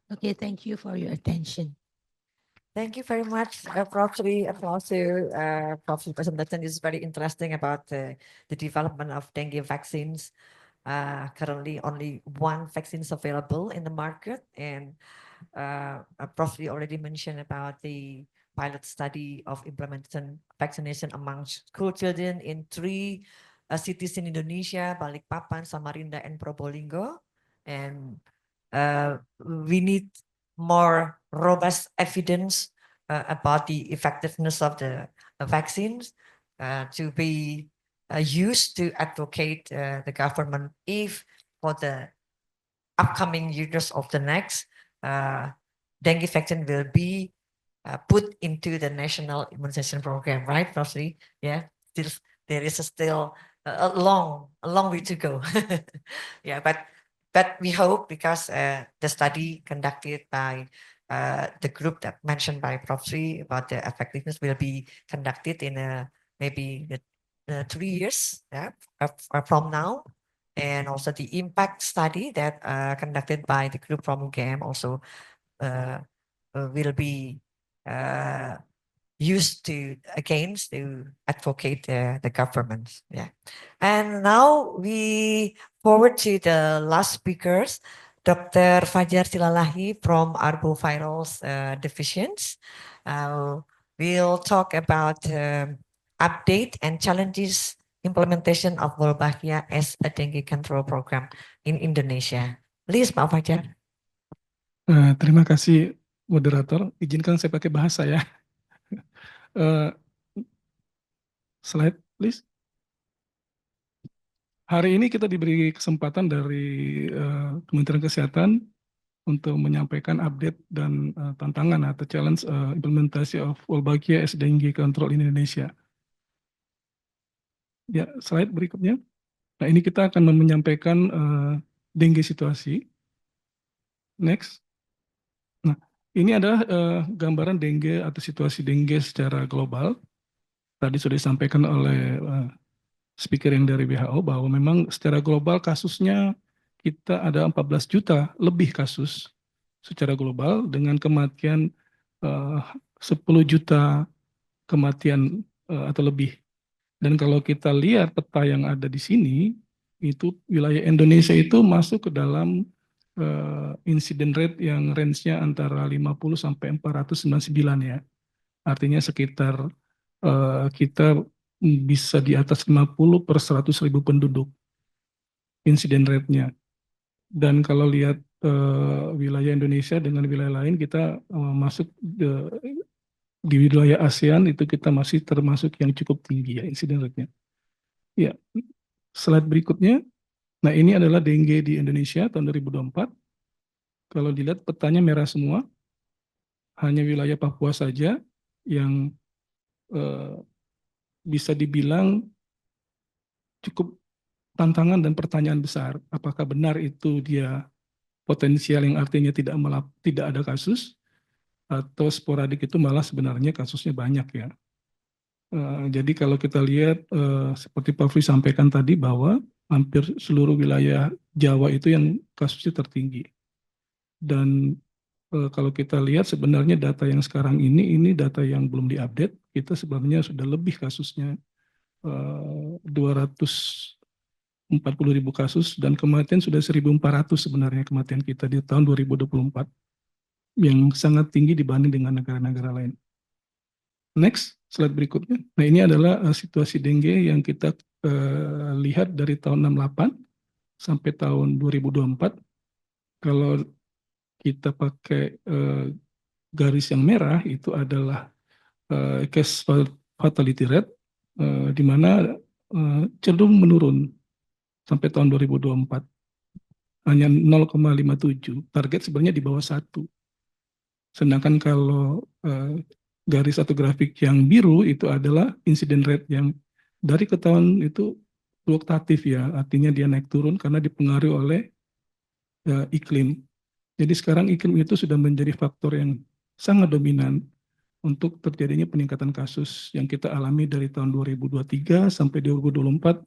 Okay, thank you for your attention. Thank you very much, Prof. Sri, and also Prof's presentation is very interesting about the development of dengue vaccines. Currently, only one vaccine is available in the market, and Prof. Sri already mentioned about the pilot study of implementation vaccination among school children in 3 cities in Indonesia: Balikpapan, Samarinda, and Probolinggo. And we need more robust evidence about the effectiveness of the vaccines to be used to advocate the government if for the upcoming years of the next dengue vaccine will be put into the national immunization program, right, Prof. Sri? Yeah, still there is still a long way to go. Yeah, but we hope, because the study conducted by the group that mentioned by Prof. Sri about the effectiveness will be conducted in maybe 3 years, yeah, from now. And also the impact study that conducted by the group from UGM also will be used to advocate the government. Yeah. And now we forward to the last speakers, Dr. Fajar Silalahi from Arbovirals Divisions. We'll talk about update and challenges implementation of Wolbachia as a dengue control program in Indonesia. Please, Pak Fajar. Terima kasih moderator. Izinkan saya pakai bahasa ya. Slide, please. Hari ini kita diberi kesempatan dari Kementerian Kesehatan untuk menyampaikan update dan tantangan atau challenge implementasi of Wolbachia as dengue control in Indonesia. Ya, slide berikutnya. Nah, ini kita akan menyampaikan dengue situasi Next. Nah, ini adalah gambaran dengue atau situasi dengue secara global. Tadi sudah disampaikan oleh speaker yang dari WHO bahwa memang secara global kasusnya kita ada 14 juta lebih kasus secara global dengan kematian 10 juta kematian atau lebih. Dan kalau kita lihat peta yang ada di sini, itu wilayah Indonesia itu masuk ke dalam incident rate yang range-nya antara 50 sampai 499 ya. Artinya sekitar kita bisa di atas 50 per 100 ribu penduduk insiden rate-nya. Dan kalau lihat wilayah Indonesia dengan wilayah lain, kita masuk di wilayah ASEAN itu kita masih termasuk yang cukup tinggi ya insiden rate-nya. Ya, slide berikutnya. Nah ini adalah dengue di Indonesia tahun 2024. Kalau dilihat petanya merah semua, hanya wilayah Papua saja yang bisa dibilang cukup tantangan dan pertanyaan besar. Apakah benar itu dia potensial yang artinya tidak ada kasus, atau sporadik itu malah sebenarnya kasusnya banyak ya. Jadi kalau kita lihat seperti Prof sampaikan tadi bahwa hampir seluruh wilayah Jawa itu yang kasusnya tertinggi. Dan kalau kita lihat sebenarnya data yang sekarang ini data yang belum diupdate, kita sebenarnya sudah lebih kasusnya 240 ribu kasus dan kematian sudah 1.400 sebenarnya kematian kita di tahun 2024 yang sangat tinggi dibanding dengan negara-negara lain. Next, slide berikutnya. Nah ini adalah situasi dengue yang kita lihat dari tahun 68 sampai tahun 2024. Kalau kita pakai garis yang merah itu adalah case fatality rate, di mana cenderung menurun sampai tahun 2024. Hanya 0,57. Target sebenarnya di bawah 1. Sedangkan kalau garis atau grafik yang biru itu adalah incident rate yang dari ke tahun itu fluktuatif ya, artinya dia naik turun karena dipengaruhi oleh iklim. Jadi sekarang iklim itu sudah menjadi faktor yang sangat dominan untuk terjadinya peningkatan kasus yang kita alami dari tahun 2023 sampai 2024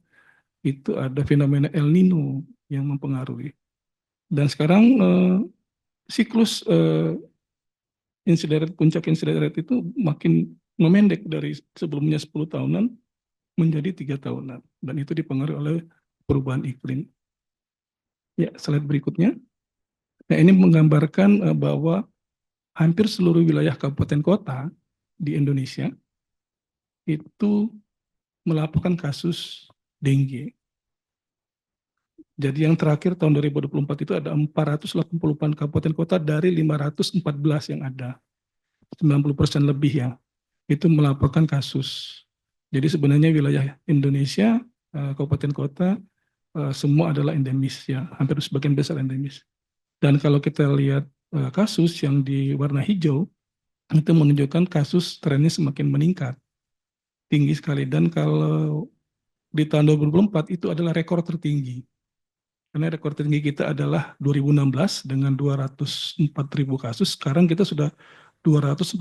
itu ada fenomena El Nino yang mempengaruhi. Dan sekarang siklus puncak insiden rate itu makin memendek dari sebelumnya 10 tahunan menjadi 3 tahunan. Dan itu dipengaruhi oleh perubahan iklim. Ya, slide berikutnya. Nah, ini menggambarkan bahwa hampir seluruh wilayah kabupaten kota di Indonesia itu melaporkan kasus dengue. Jadi yang terakhir tahun 2024 itu ada 480 kabupaten kota dari 514 yang ada. 90% lebih ya, itu melaporkan kasus. Jadi sebenarnya wilayah Indonesia, kabupaten kota, semua adalah endemis ya, hampir sebagian besar endemis. Dan kalau kita lihat kasus yang di warna hijau, itu menunjukkan kasus trennya semakin meningkat, tinggi sekali. Dan kalau di tahun 2024 itu adalah rekor tertinggi. Karena rekor tertinggi kita adalah 2016 dengan 204.000 kasus, sekarang kita sudah 247.000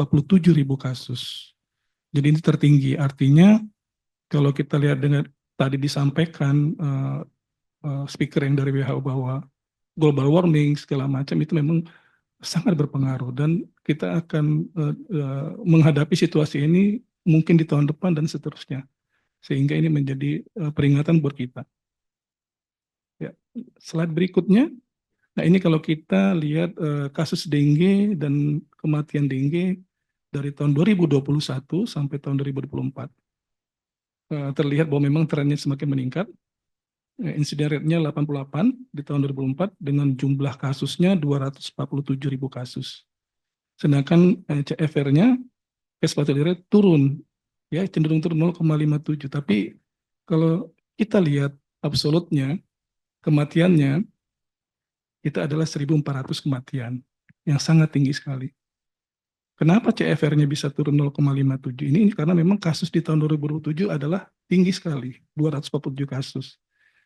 kasus. Jadi ini tertinggi, artinya kalau kita lihat dengan tadi disampaikan speaker yang dari WHO bahwa global warming segala macam itu memang sangat berpengaruh dan kita akan menghadapi situasi ini mungkin di tahun depan dan seterusnya. Sehingga ini menjadi peringatan buat kita. Ya, slide berikutnya. Nah ini kalau kita lihat kasus dengue dan kematian dengue dari tahun 2021 sampai tahun 2024. Terlihat bahwa memang trennya semakin meningkat. Insiden rate-nya 88 di tahun 2004 dengan jumlah kasusnya 247.000 kasus. Sedangkan CFR-nya, case fatality rate turun, ya cenderung turun 0,57. Tapi kalau kita lihat absolutnya, kematiannya, itu adalah 1.400 kematian, yang sangat tinggi sekali. Kenapa CFR-nya bisa turun 0,57? Ini karena memang kasus di tahun 2007 adalah tinggi sekali, 247 kasus.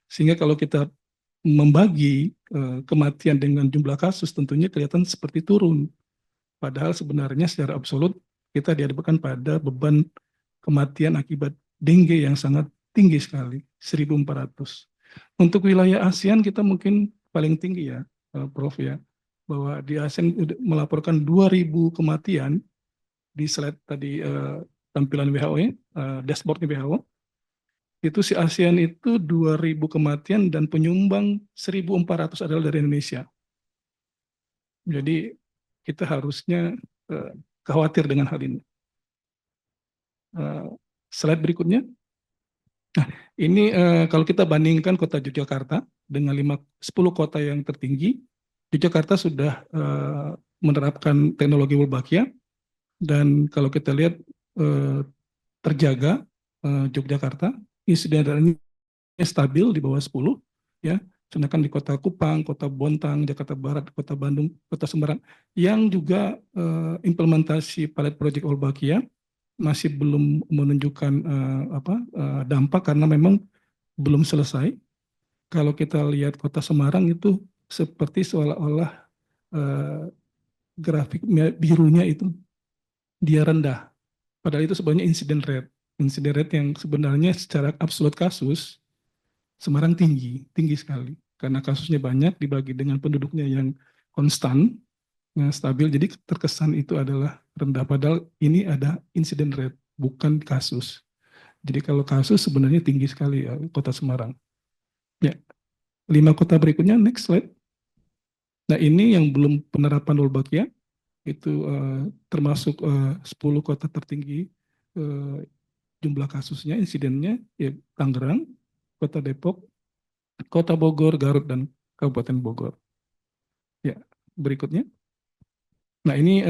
Sehingga kalau kita membagi kematian dengan jumlah kasus tentunya kelihatan seperti turun. Padahal sebenarnya secara absolut kita dihadapkan pada beban kematian akibat dengue yang sangat tinggi sekali, 1.400. Untuk wilayah ASEAN kita mungkin paling tinggi ya, Prof ya, bahwa di ASEAN melaporkan 2.000 kematian di slide tadi tampilan WHO ya, dashboardnya WHO. Itu si ASEAN itu 2.000 kematian dan penyumbang 1.400 adalah dari Indonesia. Jadi kita harusnya khawatir dengan hal ini. Slide berikutnya. Nah, ini kalau kita bandingkan kota Yogyakarta dengan 10 kota yang tertinggi, Yogyakarta sudah menerapkan teknologi Wolbachia, dan kalau kita lihat terjaga Yogyakarta, insiden stabil di bawah 10, ya. Sedangkan di kota Kupang, kota Bontang, Jakarta Barat, kota Bandung, kota Semarang, yang juga implementasi pilot project Wolbachia masih belum menunjukkan dampak karena memang belum selesai. Kalau kita lihat kota Semarang itu seperti seolah-olah grafik birunya itu dia rendah. Padahal itu sebenarnya insiden rate yang sebenarnya secara absolut kasus Semarang tinggi sekali. Karena kasusnya banyak dibagi dengan penduduknya yang konstan, yang stabil, jadi terkesan itu adalah rendah. Padahal ini ada insiden rate, bukan kasus. Jadi kalau kasus sebenarnya tinggi sekali ya, kota Semarang. Ya, 5 kota berikutnya, next slide. Nah ini yang belum penerapan Wolbachia, itu termasuk 10 kota tertinggi jumlah kasusnya, insidennya, ya Tangerang, Kota Depok, Kota Bogor, Garut, dan Kabupaten Bogor. Ya, berikutnya. Nah ini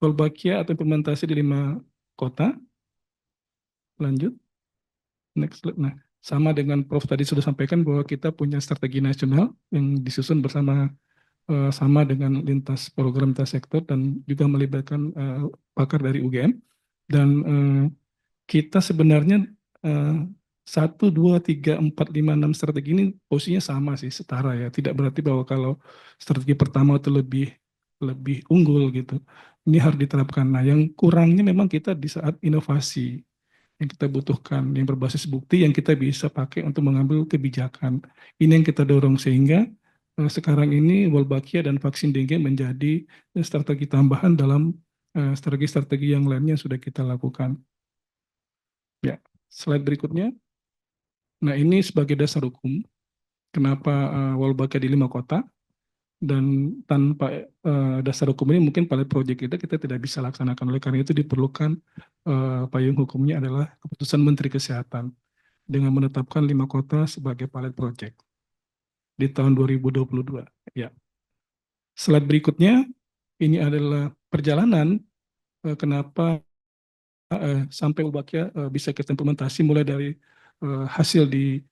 Wolbachia atau implementasi di 5 kota. Lanjut. Next slide. Nah, sama dengan Prof tadi sudah sampaikan bahwa kita punya strategi nasional yang disusun bersama sama dengan lintas program lintas sektor dan juga melibatkan pakar dari UGM. Dan kita sebenarnya 1, 2, 3, 4, 5, 6 strategi ini posisinya sama sih, setara ya. Tidak berarti bahwa kalau strategi pertama itu lebih unggul gitu. Ini harus diterapkan. Nah, yang kurangnya memang kita di saat inovasi yang kita butuhkan, yang berbasis bukti, yang kita bisa pakai untuk mengambil kebijakan. Ini yang kita dorong sehingga sekarang ini Wolbachia dan vaksin dengue menjadi strategi tambahan dalam strategi-strategi yang lainnya yang sudah kita lakukan. Ya, slide berikutnya. Nah ini sebagai dasar hukum, kenapa Wolbachia di 5 kota, dan tanpa dasar hukum ini mungkin pilot project kita tidak bisa laksanakan. Oleh karena itu diperlukan payung hukumnya adalah keputusan Menteri Kesehatan dengan menetapkan 5 kota sebagai pilot project di tahun 2022. Ya. Slide berikutnya, ini adalah perjalanan kenapa sampai Wolbachia bisa kita implementasi mulai dari hasil di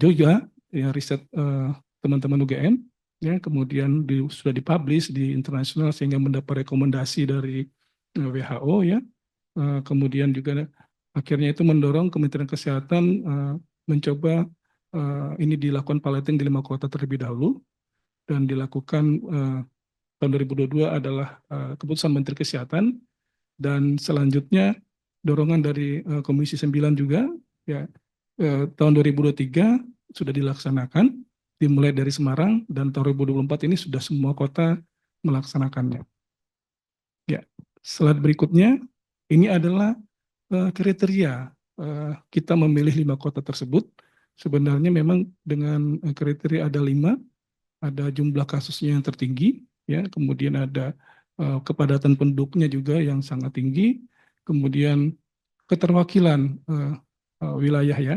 Jogja, ya, riset teman-teman UGM, ya, kemudian sudah dipublish di internasional sehingga mendapat rekomendasi dari WHO, ya, kemudian juga akhirnya itu mendorong Kementerian Kesehatan mencoba ini dilakukan piloting di 5 kota terlebih dahulu, dan dilakukan tahun 2022 adalah keputusan Menteri Kesehatan, dan selanjutnya dorongan dari Komisi 9 juga, ya, tahun 2023 sudah dilaksanakan, dimulai dari Semarang, dan tahun 2024 ini sudah semua kota melaksanakannya. Ya, slide berikutnya, ini adalah kriteria kita memilih 5 kota tersebut. Sebenarnya memang dengan kriteria ada 5, ada jumlah kasusnya yang tertinggi, ya, kemudian ada kepadatan penduduknya juga yang sangat tinggi, kemudian keterwakilan wilayah, ya.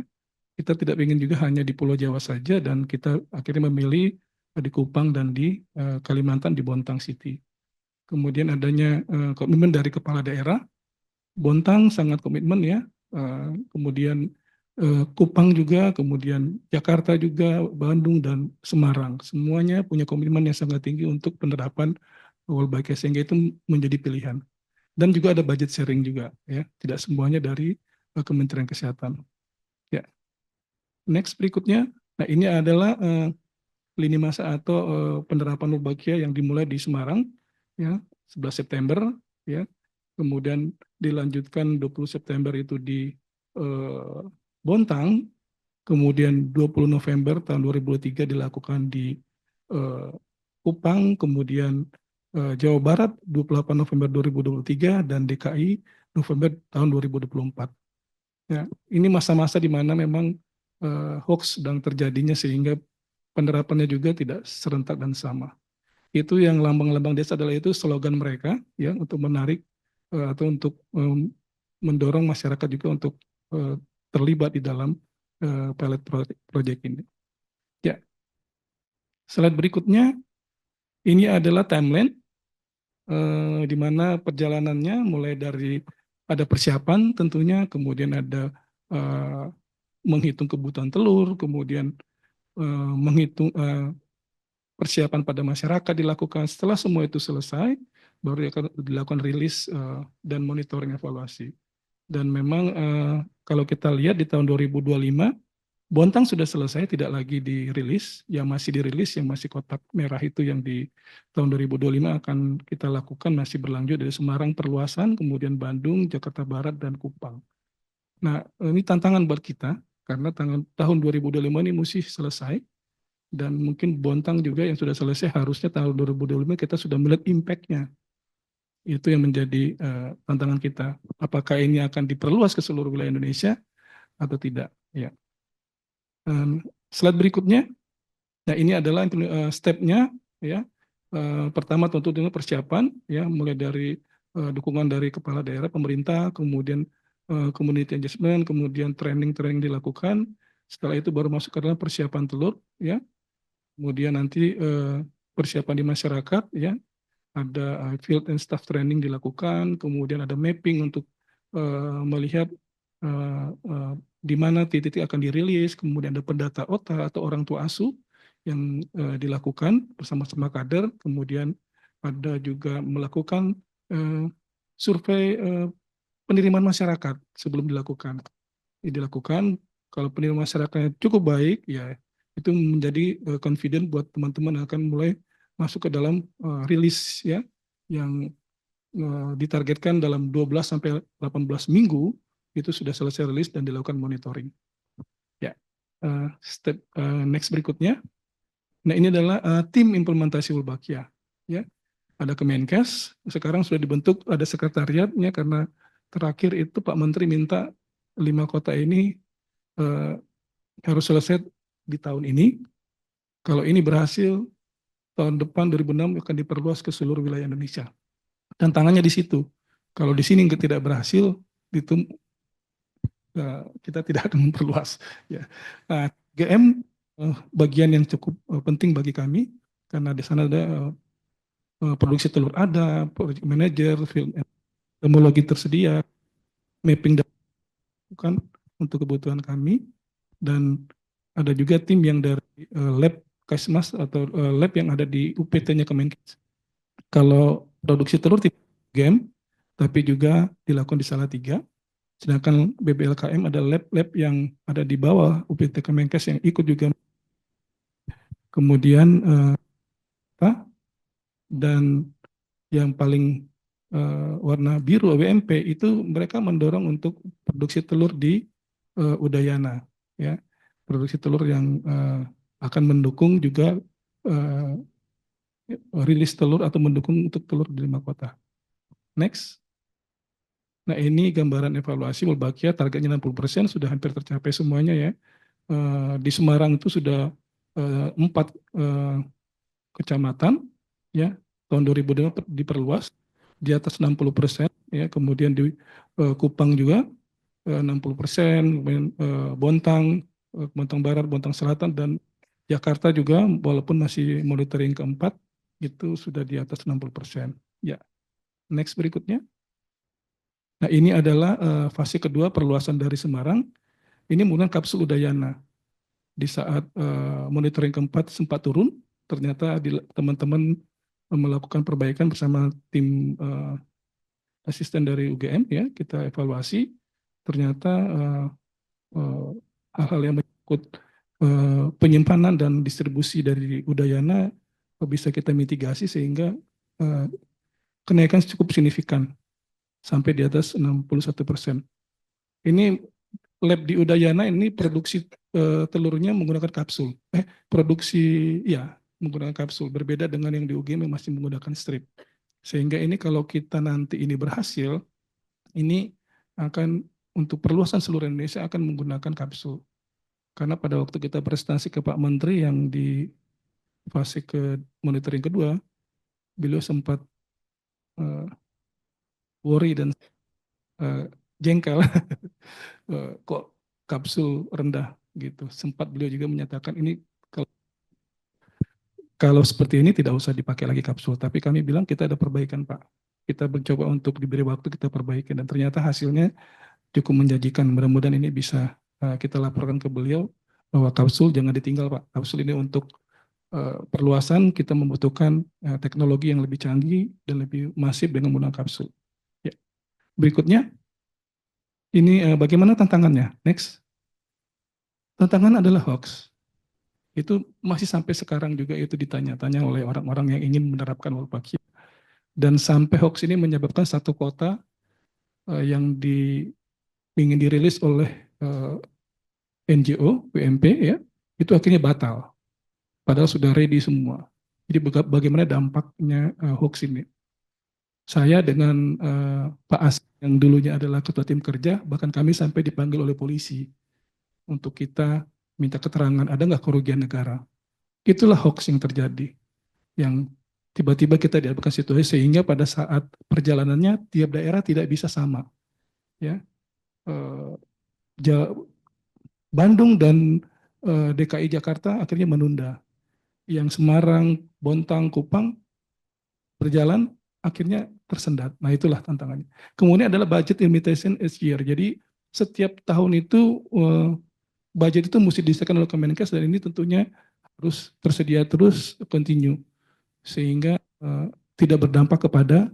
Kita tidak ingin juga hanya di Pulau Jawa saja, dan kita akhirnya memilih di Kupang dan di Kalimantan di Bontang City. Kemudian adanya komitmen dari kepala daerah, Bontang sangat komitmen, ya, kemudian Kupang juga, kemudian Jakarta juga, Bandung, dan Semarang. Semuanya punya komitmen yang sangat tinggi untuk penerapan Wolbachia sehingga itu menjadi pilihan. Dan juga ada budget sharing juga, ya, tidak semuanya dari Kementerian Kesehatan. Ya. Next berikutnya, Nah, ini adalah lini masa atau penerapan Wolbachia yang dimulai di Semarang, ya, 11 September, ya, kemudian dilanjutkan 20 September itu di Bontang, kemudian 20 November tahun 2023 dilakukan di Kupang, kemudian Jawa Barat 28 November 2023 dan DKI November tahun 2024. Ya, ini masa-masa di mana memang hoax sedang terjadinya sehingga penerapannya juga tidak serentak dan sama. Itu yang lambang-lambang desa adalah itu slogan mereka ya untuk menarik atau untuk mendorong masyarakat juga untuk terlibat di dalam pilot project ini. Ya, slide berikutnya ini adalah timeline di mana perjalanannya mulai dari ada persiapan tentunya, kemudian ada menghitung kebutuhan telur, kemudian menghitung persiapan pada masyarakat dilakukan. Setelah semua itu selesai, baru akan dilakukan rilis dan monitoring evaluasi. Dan memang kalau kita lihat di tahun 2025, Bontang sudah selesai, tidak lagi dirilis. Yang masih dirilis, yang masih kotak merah itu yang di tahun 2025 akan kita lakukan, masih berlanjut dari Semarang perluasan, kemudian Bandung, Jakarta Barat, dan Kupang. Nah, ini tantangan buat kita, karena tahun 2025 ini mesti selesai, dan mungkin Bontang juga yang sudah selesai harusnya tahun 2025 kita sudah melihat impact-nya. Itu yang menjadi tantangan kita. Apakah ini akan diperluas ke seluruh wilayah Indonesia atau tidak? Ya. Slide berikutnya. Nah, ini adalah step-nya ya. Pertama tentu dengan persiapan ya, mulai dari dukungan dari kepala daerah, pemerintah, kemudian community engagement, kemudian training dilakukan. Setelah itu baru masuk ke dalam persiapan telur ya. Kemudian nanti persiapan di masyarakat ya, ada field and staff training dilakukan, kemudian ada mapping untuk melihat di mana titik-titik akan dirilis, kemudian ada pendata OTA atau orang tua asuh yang dilakukan bersama-sama kader, kemudian ada juga melakukan survei penerimaan masyarakat sebelum dilakukan. Kalau penerimaan masyarakatnya cukup baik, ya itu menjadi confident buat teman-teman akan mulai masuk ke dalam rilis ya, yang ditargetkan dalam 12 sampai 18 minggu itu sudah selesai rilis dan dilakukan monitoring. Ya, step next berikutnya. Nah, ini adalah tim implementasi Wolbachia. Ya, ada Kemenkes. Sekarang sudah dibentuk, ada sekretariatnya karena terakhir itu Pak Menteri minta 5 kota ini harus selesai di tahun ini. Kalau ini berhasil, tahun depan 2006 akan diperluas ke seluruh wilayah Indonesia. Tantangannya di situ. Kalau di sini tidak berhasil, itu kita tidak akan memperluas. Ya. Nah, GM bagian yang cukup penting bagi kami karena di sana ada produksi telur ada, project manager, field teknologi tersedia, mapping kan untuk kebutuhan kami, dan ada juga tim yang dari lab Kasmas atau lab yang ada di UPT-nya Kemenkes. Kalau produksi telur tidak GM, tapi juga dilakukan di Salatiga. Sedangkan BBLKM ada lab-lab yang ada di bawah UPT Kemenkes yang ikut juga. Kemudian dan yang paling warna biru WMP itu mereka mendorong untuk produksi telur di Udayana, ya, produksi telur yang akan mendukung juga rilis telur atau mendukung untuk telur di 5 kota. Next. Nah, ini gambaran evaluasi Wolbachia, targetnya 60%, sudah hampir tercapai semuanya ya. Di Semarang itu sudah 4 kecamatan, ya, tahun 2002 diperluas di atas 60%, ya, kemudian di Kupang juga 60%, kemudian Bontang Barat, Bontang Selatan, dan Jakarta juga walaupun masih monitoring keempat, itu sudah di atas 60%. Ya, next berikutnya. Nah, ini adalah fase kedua perluasan dari Semarang. Ini menggunakan kapsul Udayana. Di saat monitoring keempat sempat turun, ternyata teman-teman melakukan perbaikan bersama tim asisten dari UGM, ya, kita evaluasi. Ternyata hal-hal yang menyangkut penyimpanan dan distribusi dari Udayana bisa kita mitigasi sehingga kenaikan cukup signifikan sampai di atas 61%. Ini lab di Udayana ini produksi telurnya menggunakan kapsul. Produksi ya menggunakan kapsul, berbeda dengan yang di UGM yang masih menggunakan strip. Sehingga ini kalau kita nanti ini berhasil, ini akan untuk perluasan seluruh Indonesia akan menggunakan kapsul. Karena pada waktu kita presentasi ke Pak Menteri yang di fase ke monitoring kedua, beliau sempat worry dan jengkel kok kapsul rendah gitu. Sempat beliau juga menyatakan ini kalau seperti ini tidak usah dipakai lagi kapsul. Tapi kami bilang kita ada perbaikan Pak. Kita mencoba untuk diberi waktu kita perbaiki dan ternyata hasilnya cukup menjanjikan. Mudah-mudahan ini bisa kita laporkan ke beliau bahwa kapsul jangan ditinggal Pak. Kapsul ini untuk perluasan kita membutuhkan teknologi yang lebih canggih dan lebih masif dengan menggunakan kapsul. Ya. Berikutnya, ini bagaimana tantangannya? Next. Tantangan adalah hoax. Itu masih sampai sekarang juga itu ditanya-tanya oleh orang-orang yang ingin menerapkan Wolbachia. Dan sampai hoax ini menyebabkan satu kota yang ingin dirilis oleh NGO, WMP ya, itu akhirnya batal. Padahal sudah ready semua. Jadi bagaimana dampaknya hoax ini. Saya dengan Pak As yang dulunya adalah ketua tim kerja, bahkan kami sampai dipanggil oleh polisi untuk kita minta keterangan ada nggak kerugian negara. Itulah hoax yang terjadi, yang tiba-tiba kita dihadapkan situasi sehingga pada saat perjalanannya tiap daerah tidak bisa sama. Ya, Bandung dan DKI Jakarta akhirnya menunda. Yang Semarang, Bontang, Kupang berjalan akhirnya tersendat. Nah itulah tantangannya. Kemudian adalah budget immunization each year. Jadi setiap tahun itu budget itu mesti disediakan oleh Kemenkes dan ini tentunya harus tersedia terus continue sehingga tidak berdampak kepada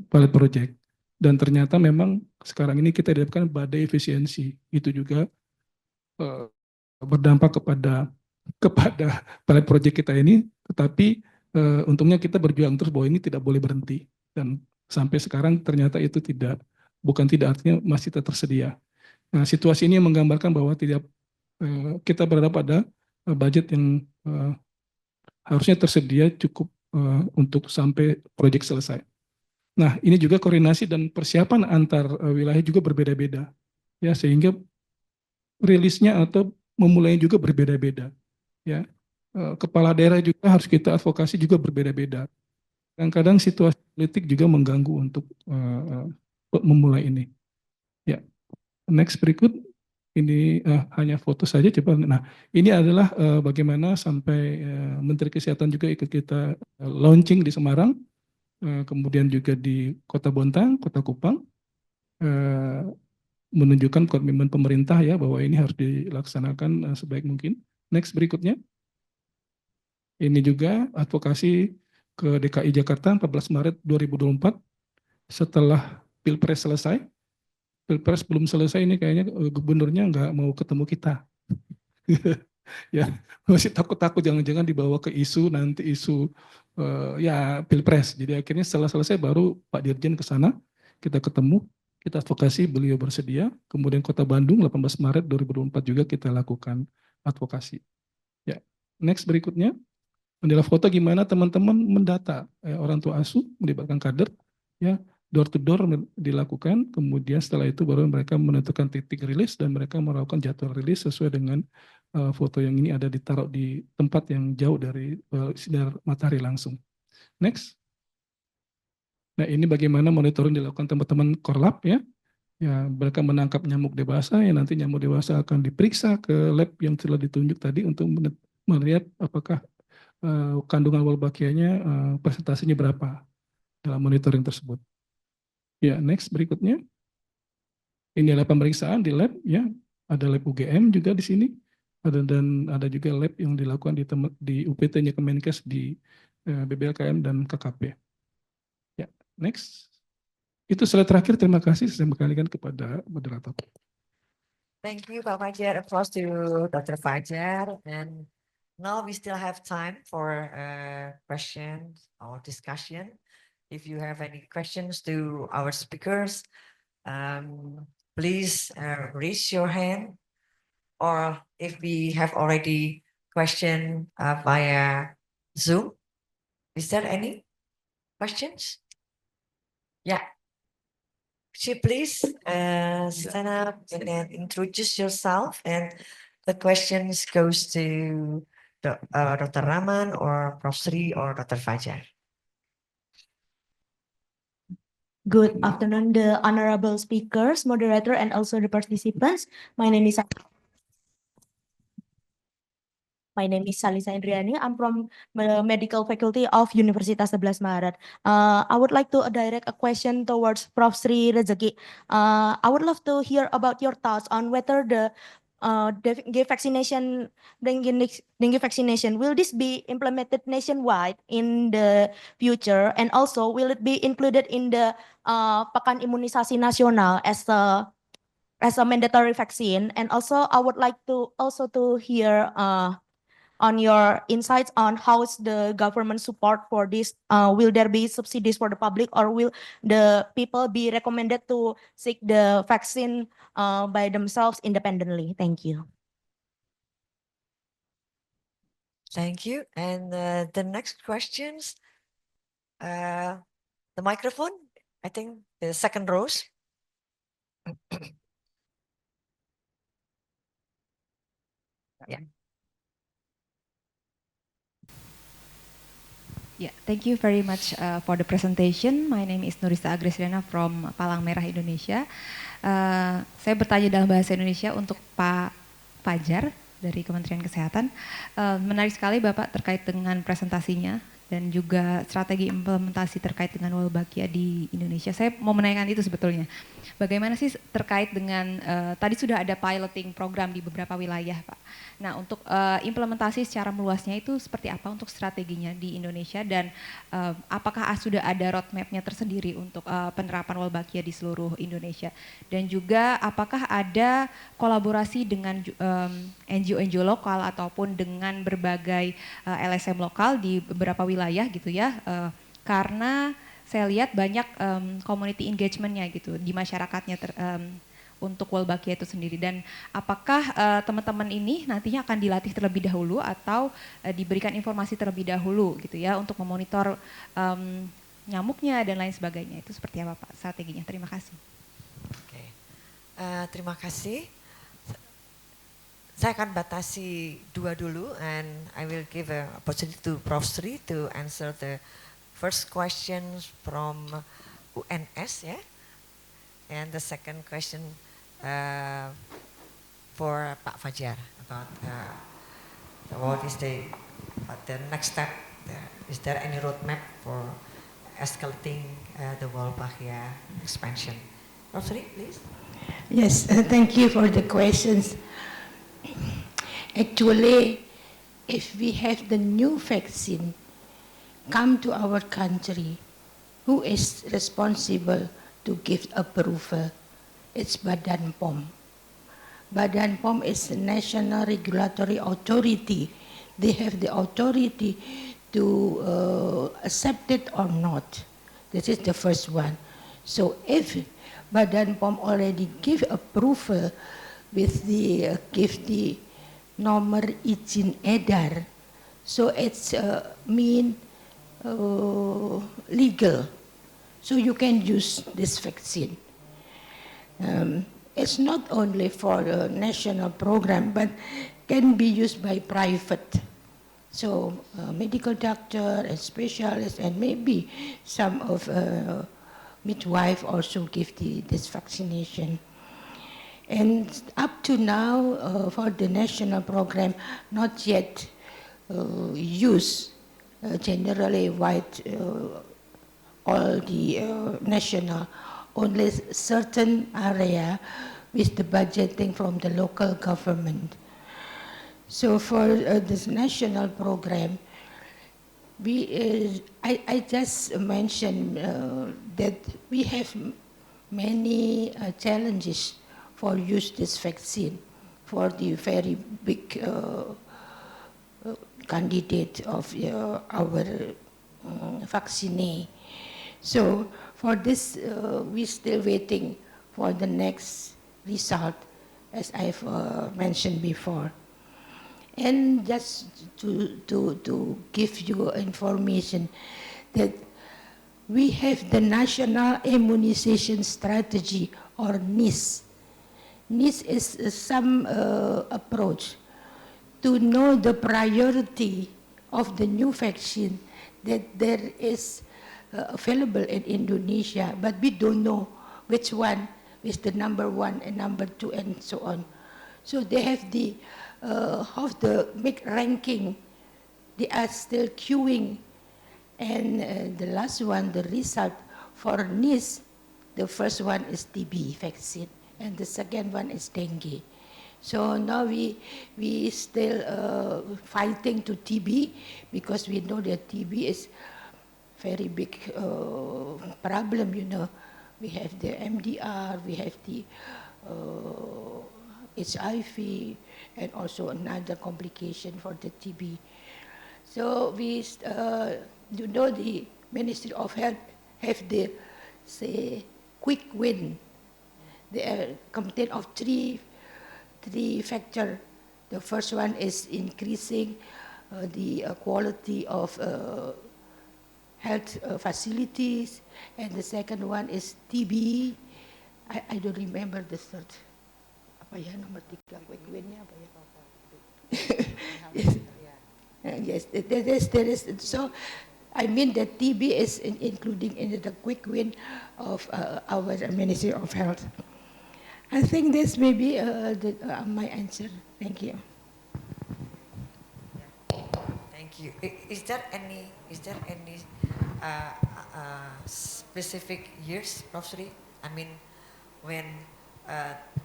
pilot project. Dan ternyata memang sekarang ini kita dapatkan badai efisiensi itu juga berdampak kepada pilot project kita ini. Tetapi untungnya kita berjuang terus bahwa ini tidak boleh berhenti dan sampai sekarang ternyata itu bukan tidak artinya masih tersedia. Nah, situasi ini menggambarkan bahwa tidak kita berada pada budget yang harusnya tersedia cukup untuk sampai proyek selesai. Nah, ini juga koordinasi dan persiapan antar wilayah juga berbeda-beda, ya sehingga rilisnya atau memulainya juga berbeda-beda. Ya, kepala daerah juga harus kita advokasi juga berbeda-beda. Kadang-kadang situasi politik juga mengganggu untuk memulai ini. Ya, next berikut. Ini hanya foto saja coba. Nah, ini adalah bagaimana sampai Menteri Kesehatan juga ikut kita launching di Semarang, kemudian juga di Kota Bontang, Kota Kupang, menunjukkan komitmen pemerintah ya bahwa ini harus dilaksanakan sebaik mungkin. Next berikutnya. Ini juga advokasi ke DKI Jakarta 14 Maret 2024 setelah Pilpres selesai. Pilpres belum selesai ini kayaknya gubernurnya nggak mau ketemu kita. Ya masih takut-takut jangan-jangan dibawa ke isu nanti isu ya Pilpres. Jadi akhirnya setelah selesai baru Pak Dirjen ke sana, kita ketemu, kita advokasi, beliau bersedia. Kemudian Kota Bandung 18 Maret 2024 juga kita lakukan advokasi. Ya, next berikutnya. Inilah foto gimana teman-teman mendata orang tua asuh melibatkan kader, ya door to door dilakukan, kemudian setelah itu baru mereka menentukan titik rilis dan mereka melakukan jadwal rilis sesuai dengan foto yang ini ada ditaruh di tempat yang jauh dari sinar matahari langsung. Next. Nah ini bagaimana monitoring dilakukan teman-teman Korlap ya. Ya mereka menangkap nyamuk dewasa, yang nanti nyamuk dewasa akan diperiksa ke lab yang telah ditunjuk tadi untuk melihat apakah kandungan Wolbachia-nya presentasinya berapa dalam monitoring tersebut. Ya, next berikutnya. Ini adalah pemeriksaan di lab ya. Ada lab UGM juga di sini. Dan ada juga lab yang dilakukan di UPT-nya Kemenkes di BBLKM dan KKP. Ya, next. Itu slide terakhir. Terima kasih. Saya kembalikan kepada moderator. Thank you, Pak Fajar. Applause to Dr. Fajar. And now we still have time for questions or discussion. If you have any questions to our speakers, please raise your hand. Or if we have already question via Zoom, is there any questions? Yeah. Could you please stand up and then introduce yourself, and the questions goes to Dr. Raman or Prof. Sri or Dr. Fajar. Good afternoon, the honorable speakers, moderator, and also the participants. My name is Salisa Indriani. I'm from the medical faculty of Universitas 11 Maret. I would like to direct a question towards Prof. Sri Rezeki. I would love to hear about your thoughts on whether the dengue vaccination, dengue vaccination, will this be implemented nationwide in the future? And also, will it be included in the Pekan Imunisasi Nasional as a mandatory vaccine? And also, I would like to hear on your insights on how's the government support for this. Will there be subsidies for the public, or will the people be recommended to seek the vaccine by themselves independently? Thank you. Thank you. And the next questions, the microphone, I think the second rows. Yeah. Yeah, thank you very much for the presentation. My name is Nurisa Agresriana from Palang Merah, Indonesia. Saya bertanya dalam bahasa Indonesia untuk Pak Fajar dari Kementerian Kesehatan. Menarik sekali Bapak terkait dengan presentasinya dan juga strategi implementasi terkait dengan Wolbachia di Indonesia. Saya mau menanyakan itu sebetulnya. Bagaimana sih terkait dengan, tadi sudah ada piloting program di beberapa wilayah Pak. Nah untuk implementasi secara meluasnya itu seperti apa untuk strateginya di Indonesia, dan apakah sudah ada roadmap-nya tersendiri untuk penerapan Wolbachia di seluruh Indonesia, dan juga apakah ada kolaborasi dengan NGO-NGO lokal ataupun dengan berbagai LSM lokal di beberapa wilayah gitu ya, karena saya lihat banyak community engagement-nya gitu di masyarakatnya untuk Wolbachia itu sendiri. Dan apakah teman-teman ini nantinya akan dilatih terlebih dahulu atau diberikan informasi terlebih dahulu gitu ya untuk memonitor nyamuknya dan lain sebagainya. Itu seperti apa Pak strateginya? Terima kasih. Oke. Terima kasih. Saya akan batasi dua dulu, and I will give an opportunity to Prof. Sri to answer the first questions from UNS, yeah, and the second question for Pak Fajar about what is the next step. Is there any roadmap for escalating the Wolbachia expansion? Prof. Sri, please. Yes, thank you for the questions. Actually, if we have the new vaccine come to our country, who is responsible to give approval? It's Badan POM. Badan POM is a national regulatory authority. They have the authority to accept it or not. This is the first one. So if Badan POM already give approval with the give the nomor izin edar, so it's legal. So you can use this vaccine. It's not only for the national program, but can be used by private. So medical doctor and specialists, and maybe some of midwife also give this vaccination. And up to now, for the national program, not yet use generally wide all the national, only certain area with the budgeting from the local government. So for this national program, I just mentioned that we have many challenges for use this vaccine for the very big candidate of our vaccine. So for this, we're still waiting for the next result, as I've mentioned before. And just to give you information that we have the National Immunization Strategy, or NIS. NIS is some approach to know the priority of the new vaccine that there is available in Indonesia, but we don't know which one is the number 1 and number 2 and so on. So they have the big ranking. They are still queuing. And the last one, the result for NIS, the first one is TB vaccine, and the second one is dengue. So now we still fighting to TB, because we know that TB is very big problem, you know. We have the MDR, we have the HIV, and also another complication for the TB. So we, you know, the Ministry of Health have the, say, quick win. They are contain of three factors. The first one is increasing the quality of health facilities, and the second one is TB. I don't remember the third. Apa ya nomor 3 quick win-nya apa ya? Yes, there is. So I mean that TB is including in the quick win of our Ministry of Health. I think this may be my answer. Thank you. Thank you. Is there any specific years, Prof. Sri? I mean, when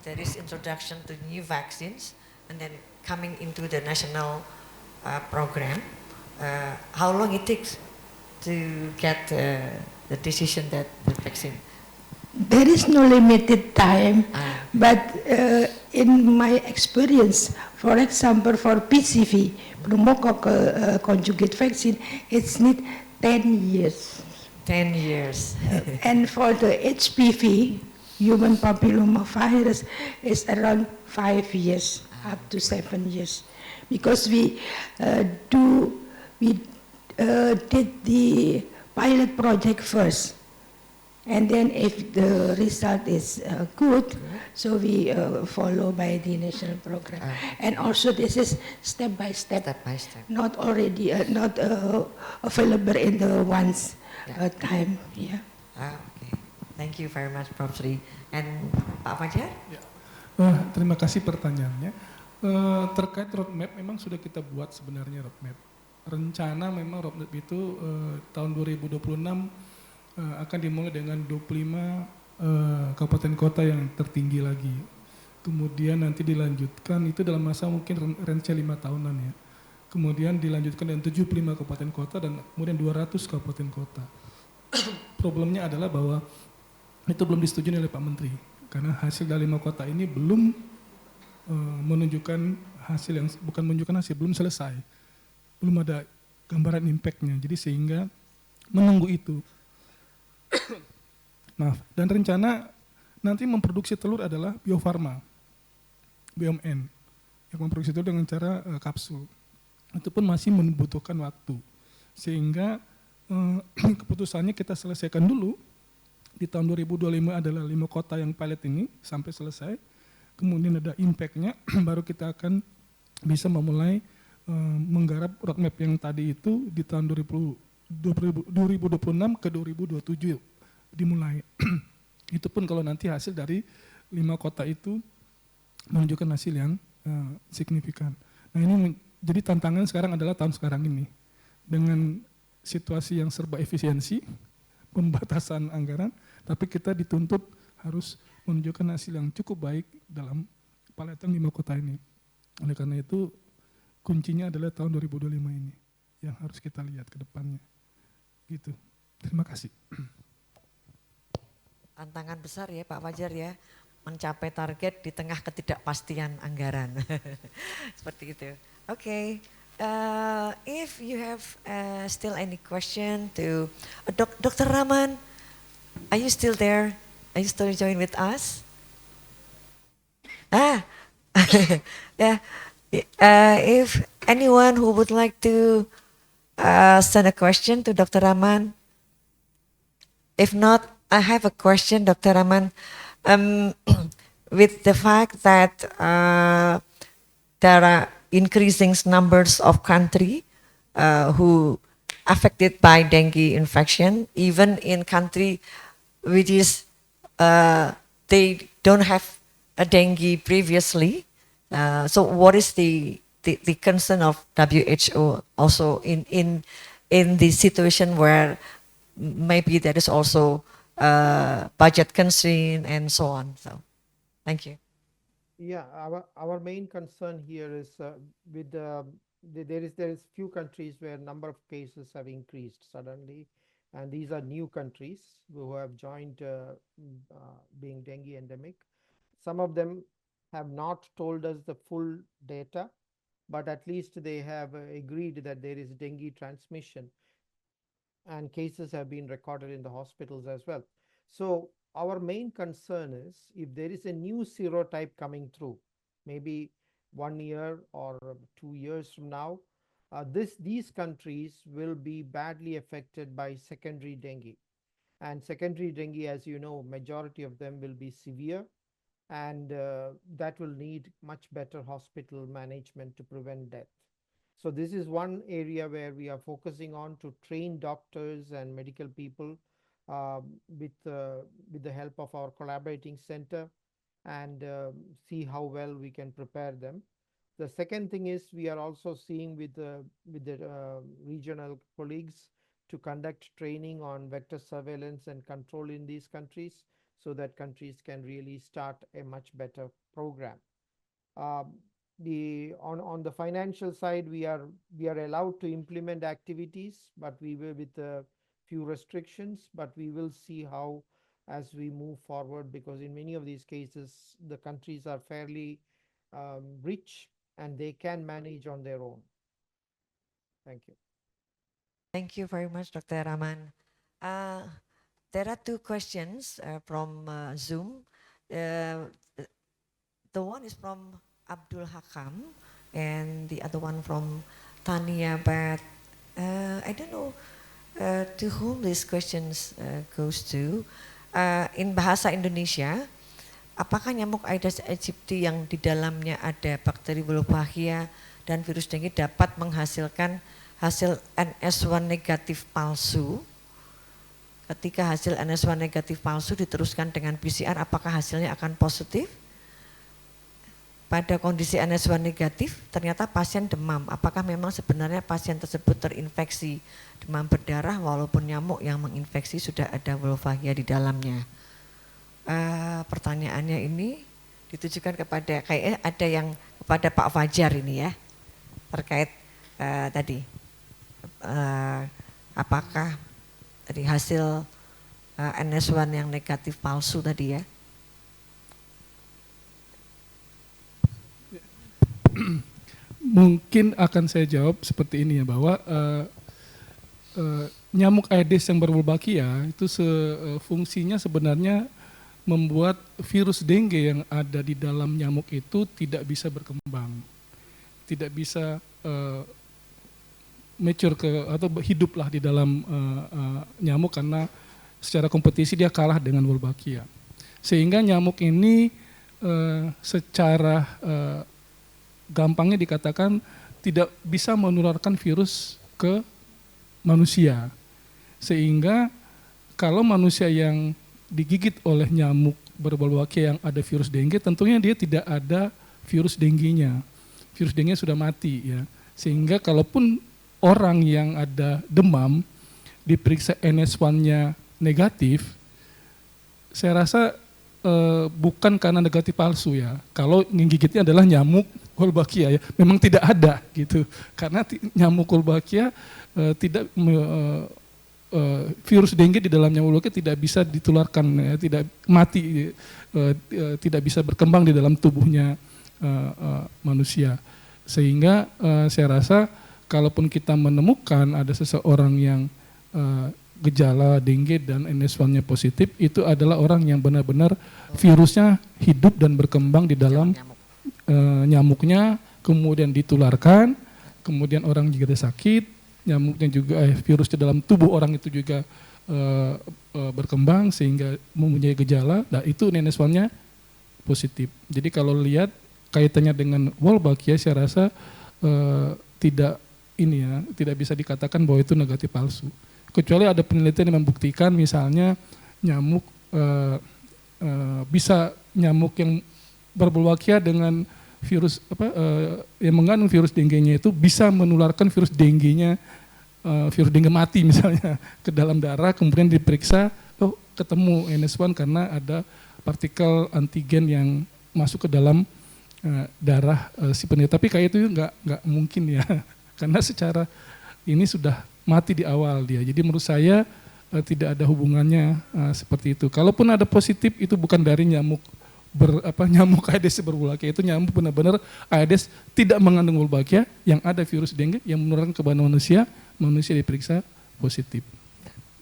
there is introduction to new vaccines and then coming into the national program, how long it takes to get the decision that the vaccine? There is no limited time, but in my experience, for example, for PCV, pneumococcal conjugate vaccine, it's need 10 years. 10 years. And for the HPV, human papillomavirus, is around 5 years, up to 7 years. Because we did the pilot project first. And then if the result is good, so we follow by the national program. And also this is step by step. Step by step. Not already, not available in the once time. Yeah. Okay. Thank you very much, Prof. Sri. And Pak Fajar? Ya. Terima kasih pertanyaannya. Terkait roadmap, memang sudah kita buat sebenarnya roadmap. Rencana memang roadmap itu tahun 2026 akan dimulai dengan 25 kabupaten kota yang tertinggi lagi. Kemudian nanti dilanjutkan, itu dalam masa mungkin range 5 tahunan ya. Kemudian dilanjutkan dengan 75 kabupaten kota dan kemudian 200 kabupaten kota. Problemnya adalah bahwa itu belum disetujui oleh Pak Menteri. Karena hasil dari 5 kota ini belum menunjukkan hasil yang, bukan menunjukkan hasil, belum selesai. Belum ada gambaran impact-nya. Jadi sehingga menunggu itu. Maaf, dan rencana nanti memproduksi telur adalah Bio Farma, BUMN, yang memproduksi telur dengan cara kapsul. Itu pun masih membutuhkan waktu, sehingga keputusannya kita selesaikan dulu. Di tahun 2025 adalah 5 kota yang pilot ini sampai selesai, kemudian ada impact-nya, baru kita akan bisa memulai menggarap roadmap yang tadi itu di tahun 2026 ke 2027 dimulai. Itu pun kalau nanti hasil dari 5 kota itu menunjukkan hasil yang signifikan. Nah ini jadi tantangan sekarang adalah tahun sekarang ini. Dengan situasi yang serba efisiensi, pembatasan anggaran, tapi kita dituntut harus menunjukkan hasil yang cukup baik dalam pilotan 5 kota ini. Oleh karena itu kuncinya adalah tahun 2025 ini yang harus kita lihat ke depannya. Gitu. Terima kasih. Tantangan besar ya Pak Fajar ya. mencapai target di tengah ketidakpastian anggaran. Seperti itu. Okay. If you have still any question to Dr. Raman, are you still there? Are you still join with us? Yeah. If anyone who would like to send a question to Dr. Raman. If not, I have a question, Dr. Raman. With the fact that there are increasing numbers of country who affected by dengue infection, even in country which is they don't have a dengue previously. So what is the concern of WHO also in the situation where maybe there is also budget constraint and so on? So, thank you. Yeah, our main concern here is with there is few countries where number of cases have increased suddenly, and these are new countries who have joined being dengue endemic. Some of them have not told us the full data, but at least they have agreed that there is dengue transmission, and cases have been recorded in the hospitals as well. So our main concern is if there is a new serotype coming through, maybe 1 year or 2 years from now, these countries will be badly affected by secondary dengue. And secondary dengue, as you know, majority of them will be severe, and that will need much better hospital management to prevent death. So this is one area where we are focusing on to train doctors and medical people with the help of our collaborating center, and see how well we can prepare them. The second thing is we are also seeing with the regional colleagues to conduct training on vector surveillance and control in these countries, so that countries can really start a much better program. On the financial side, we are allowed to implement activities, but we will with a few restrictions, but we will see how as we move forward, because in many of these cases the countries are fairly rich and they can manage on their own. Thank you. Thank you very much, Dr. Raman. There are two questions from Zoom. The one is from Abdul Hakam and the other one from Tania, but I don't know to whom these questions goes to. In bahasa Indonesia, apakah nyamuk Aedes aegypti yang di dalamnya ada bakteri Wolbachia dan virus dengue dapat menghasilkan hasil NS1 negatif palsu? Ketika hasil NS1 negatif palsu diteruskan dengan PCR, apakah hasilnya akan positif? Pada kondisi NS1 negatif, ternyata pasien demam. Apakah memang sebenarnya pasien tersebut terinfeksi demam berdarah walaupun nyamuk yang menginfeksi sudah ada Wolbachia di dalamnya? Pertanyaannya ini ditujukan kepada kayaknya ada yang kepada Pak Fajar ini ya, terkait tadi apakah dari hasil NS1 yang negatif palsu tadi ya. Mungkin akan saya jawab seperti ini ya, bahwa nyamuk Aedes yang berwolbachia itu fungsinya sebenarnya membuat virus dengue yang ada di dalam nyamuk itu tidak bisa berkembang, tidak bisa mature atau hiduplah di dalam nyamuk, karena secara kompetisi dia kalah dengan Wolbachia. Sehingga nyamuk ini secara gampangnya dikatakan tidak bisa menularkan virus ke manusia. Sehingga kalau manusia yang digigit oleh nyamuk berwolbachia yang ada virus dengue, tentunya dia tidak ada virus dengue-nya. Virus dengue sudah mati ya. Sehingga kalaupun orang yang ada demam diperiksa NS1-nya negatif, saya rasa bukan karena negatif palsu ya. Kalau yang gigitnya adalah nyamuk Wolbachia ya, memang tidak ada gitu. Karena nyamuk Wolbachia tidak virus dengue di dalam nyamuk Wolbachia tidak bisa ditularkan, ya, tidak mati, tidak bisa berkembang di dalam tubuhnya manusia. Sehingga saya rasa kalaupun kita menemukan ada seseorang yang gejala dengue dan NS1-nya positif, itu adalah orang yang benar-benar virusnya hidup dan berkembang di dalam nyamuknya, kemudian ditularkan, kemudian orang juga ada sakit, nyamuknya juga virus di dalam tubuh orang itu juga berkembang sehingga mempunyai gejala. Nah itu NS1-nya positif. Jadi kalau lihat kaitannya dengan Wolbachia, saya rasa tidak bisa dikatakan bahwa itu negatif palsu. Kecuali ada penelitian yang membuktikan misalnya nyamuk bisa nyamuk yang berwolbachia dengan virus yang mengandung virus dengue-nya itu bisa menularkan virus dengue-nya, virus dengue mati misalnya ke dalam darah, kemudian diperiksa, ketemu NS1 karena ada partikel antigen yang masuk ke dalam darah si peneliti. Tapi kayak itu nggak mungkin ya, karena secara ini sudah mati di awal dia. Jadi menurut saya tidak ada hubungannya seperti itu. Kalaupun ada positif itu bukan dari nyamuk nyamuk Aedes berwolbachia, itu nyamuk benar-benar Aedes tidak mengandung Wolbachia, yang ada virus dengue yang menularkan kepada manusia diperiksa positif.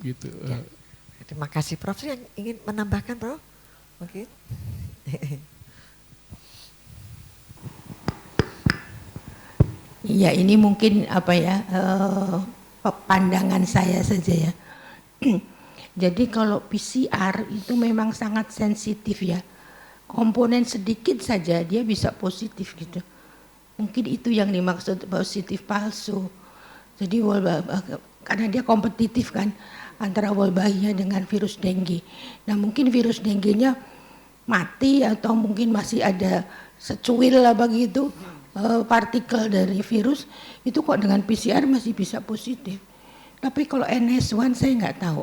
Gitu. Ya. Terima kasih Prof. Yang ingin menambahkan Prof? Oke. Iya, ini mungkin pandangan saya saja ya. Jadi kalau PCR itu memang sangat sensitif ya. Komponen sedikit saja dia bisa positif gitu. Mungkin itu yang dimaksud positif palsu. Jadi karena dia kompetitif kan antara Wolbachia dengan virus dengue. Nah mungkin virus dengue-nya mati atau mungkin masih ada secuil lah begitu. Partikel dari virus itu kok dengan PCR masih bisa positif. Tapi kalau NS1 saya nggak tahu.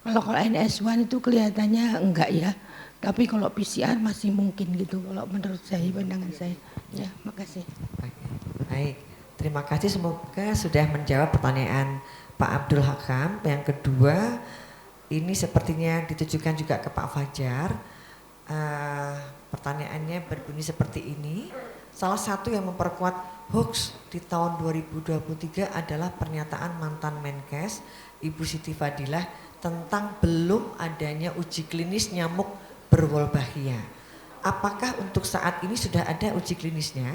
Kalau NS1 itu kelihatannya enggak ya. Tapi kalau PCR masih mungkin gitu. Kalau menurut saya, pandangan saya. Ya, makasih. Baik, terima kasih. Semoga sudah menjawab pertanyaan Pak Abdul Hakam. Yang kedua, ini sepertinya ditujukan juga ke Pak Fajar. Pertanyaannya berbunyi seperti ini. Salah satu yang memperkuat hoax di tahun 2023 adalah pernyataan mantan Menkes Ibu Siti Fadilah tentang belum adanya uji klinis nyamuk berwolbachia. Apakah untuk saat ini sudah ada uji klinisnya?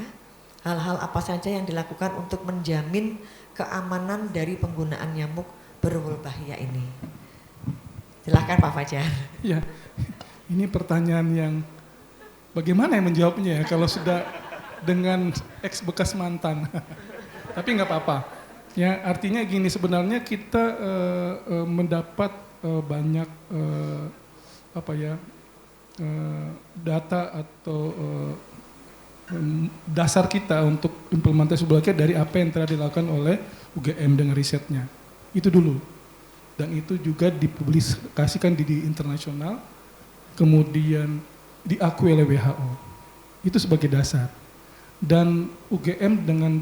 Hal-hal apa saja yang dilakukan untuk menjamin keamanan dari penggunaan nyamuk berwolbachia ini? Silakan Pak Fajar. Ya, ini pertanyaan yang bagaimana yang menjawabnya ya kalau sudah dengan ex bekas mantan. Tapi nggak apa-apa. Ya, artinya gini, sebenarnya kita mendapat banyak data atau dasar kita untuk implementasi Wolbachia dari apa yang telah dilakukan oleh UGM dengan risetnya. Itu dulu. Dan itu juga dipublikasikan di internasional, kemudian diakui oleh WHO. Itu sebagai dasar. Dan UGM dengan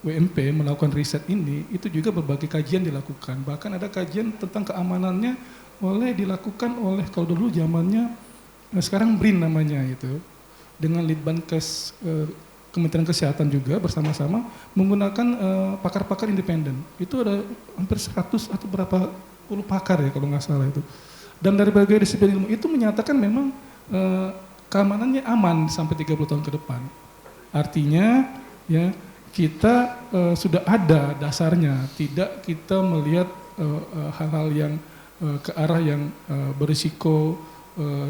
WMP melakukan riset ini, itu juga berbagai kajian dilakukan. Bahkan ada kajian tentang keamanannya dilakukan oleh, kalau dulu zamannya, sekarang BRIN namanya itu, dengan Litbangkes Kementerian Kesehatan juga bersama-sama menggunakan pakar-pakar independen. Itu ada hampir 100 atau berapa puluh pakar ya kalau nggak salah itu. Dan dari berbagai disiplin ilmu itu menyatakan memang keamanannya aman sampai 30 tahun ke depan. Artinya ya kita sudah ada dasarnya, tidak kita melihat hal-hal yang ke arah yang berisiko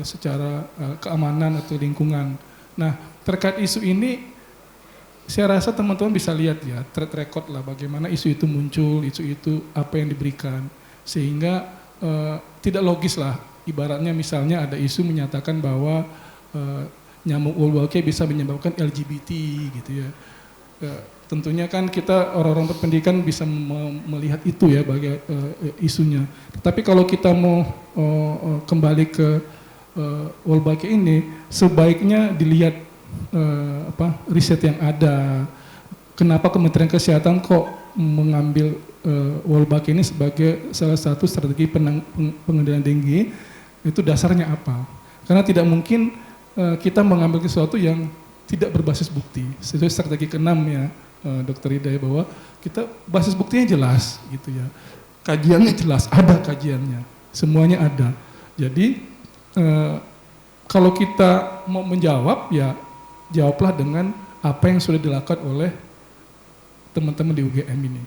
secara keamanan atau lingkungan. Nah, terkait isu ini saya rasa teman-teman bisa lihat ya track record lah bagaimana isu itu muncul, isu itu apa yang diberikan, sehingga tidak logis lah. Ibaratnya misalnya ada isu menyatakan bahwa nyamuk Wolbachia bisa menyebabkan LGBT gitu ya. Tentunya kan kita orang-orang berpendidikan bisa melihat itu ya bagi isunya. Tapi kalau kita mau kembali ke Wolbachia ini, sebaiknya dilihat riset yang ada. Kenapa Kementerian Kesehatan kok mengambil wabah ini sebagai salah satu strategi pengendalian dengue, itu dasarnya apa? Karena tidak mungkin kita mengambil sesuatu yang tidak berbasis bukti. Sesuai strategi ke-6 ya, Dr. Ida, bahwa kita basis buktinya jelas gitu ya. Kajiannya jelas, ada kajiannya, semuanya ada. Jadi kalau kita mau menjawab ya jawablah dengan apa yang sudah dilakukan oleh teman-teman di UGM ini.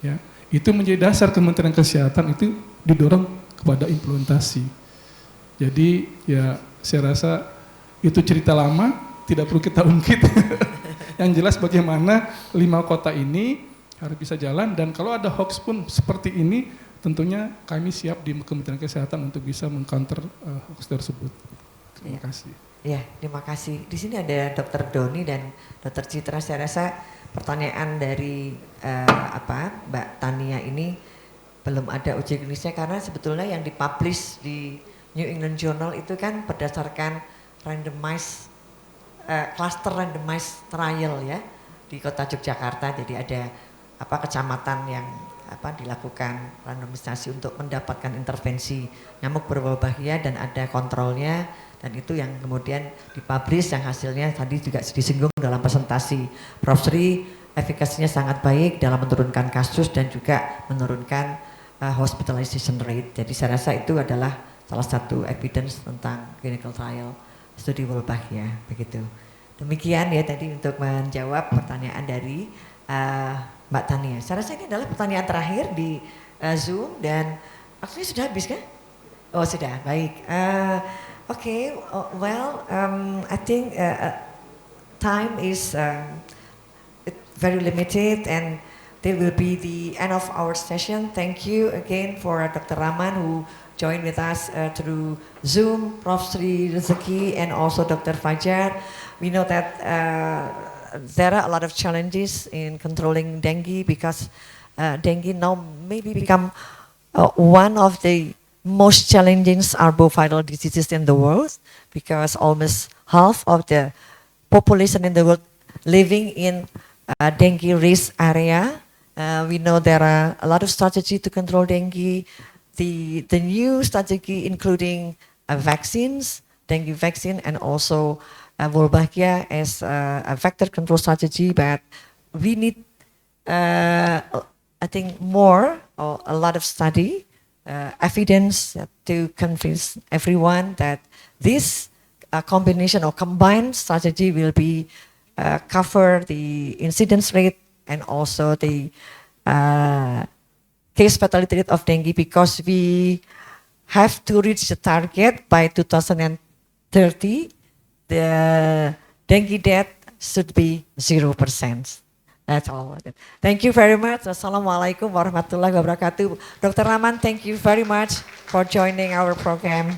Ya, itu menjadi dasar Kementerian Kesehatan itu didorong kepada implementasi. Jadi ya saya rasa itu cerita lama, tidak perlu kita ungkit. Yang jelas bagaimana 5 kota ini harus bisa jalan, dan kalau ada hoax pun seperti ini tentunya kami siap di Kementerian Kesehatan untuk bisa mengcounter hoax tersebut. Terima kasih. Ya, terima kasih. Di sini ada Dr. Doni dan Dr. Citra. Saya rasa pertanyaan dari Mbak Tania ini belum ada uji klinisnya, karena sebetulnya yang dipublish di New England Journal itu kan berdasarkan randomized cluster randomized trial ya di kota Yogyakarta. Jadi ada kecamatan yang dilakukan randomisasi untuk mendapatkan intervensi nyamuk berbahaya dan ada kontrolnya, dan itu yang kemudian dipublish, yang hasilnya tadi juga disinggung dalam presentasi Prof. Sri, efikasinya sangat baik dalam menurunkan kasus dan juga menurunkan hospitalization rate. Jadi saya rasa itu adalah salah satu evidence tentang clinical trial studi Wolbachia, begitu. Demikian ya tadi untuk menjawab pertanyaan dari Mbak Tania. Saya rasa ini adalah pertanyaan terakhir di Zoom, dan waktunya sudah habis kan? Oh sudah, baik. Okay, I think time is very limited, and there will be the end of our session. Thank you again for Dr. Raman who joined with us through Zoom, Prof. Sri Rezeki, and also Dr. Fajar. We know that there are a lot of challenges in controlling dengue, because dengue now maybe become one of the most challenging arboviral diseases in the world, because almost half of the population in the world living in dengue risk area. We know there are a lot of strategy to control dengue. The new strategy including vaccines, dengue vaccine, and also Wolbachia as a vector control strategy, but we need, I think, more or a lot of study, evidence to convince everyone that this combination or combined strategy will be cover the incidence rate and also the case fatality rate of dengue, because we have to reach the target by 2030. The dengue death should be 0%. That's all. Thank you very much. Assalamualaikum warahmatullahi wabarakatuh. Dr. Raman, thank you very much for joining our program.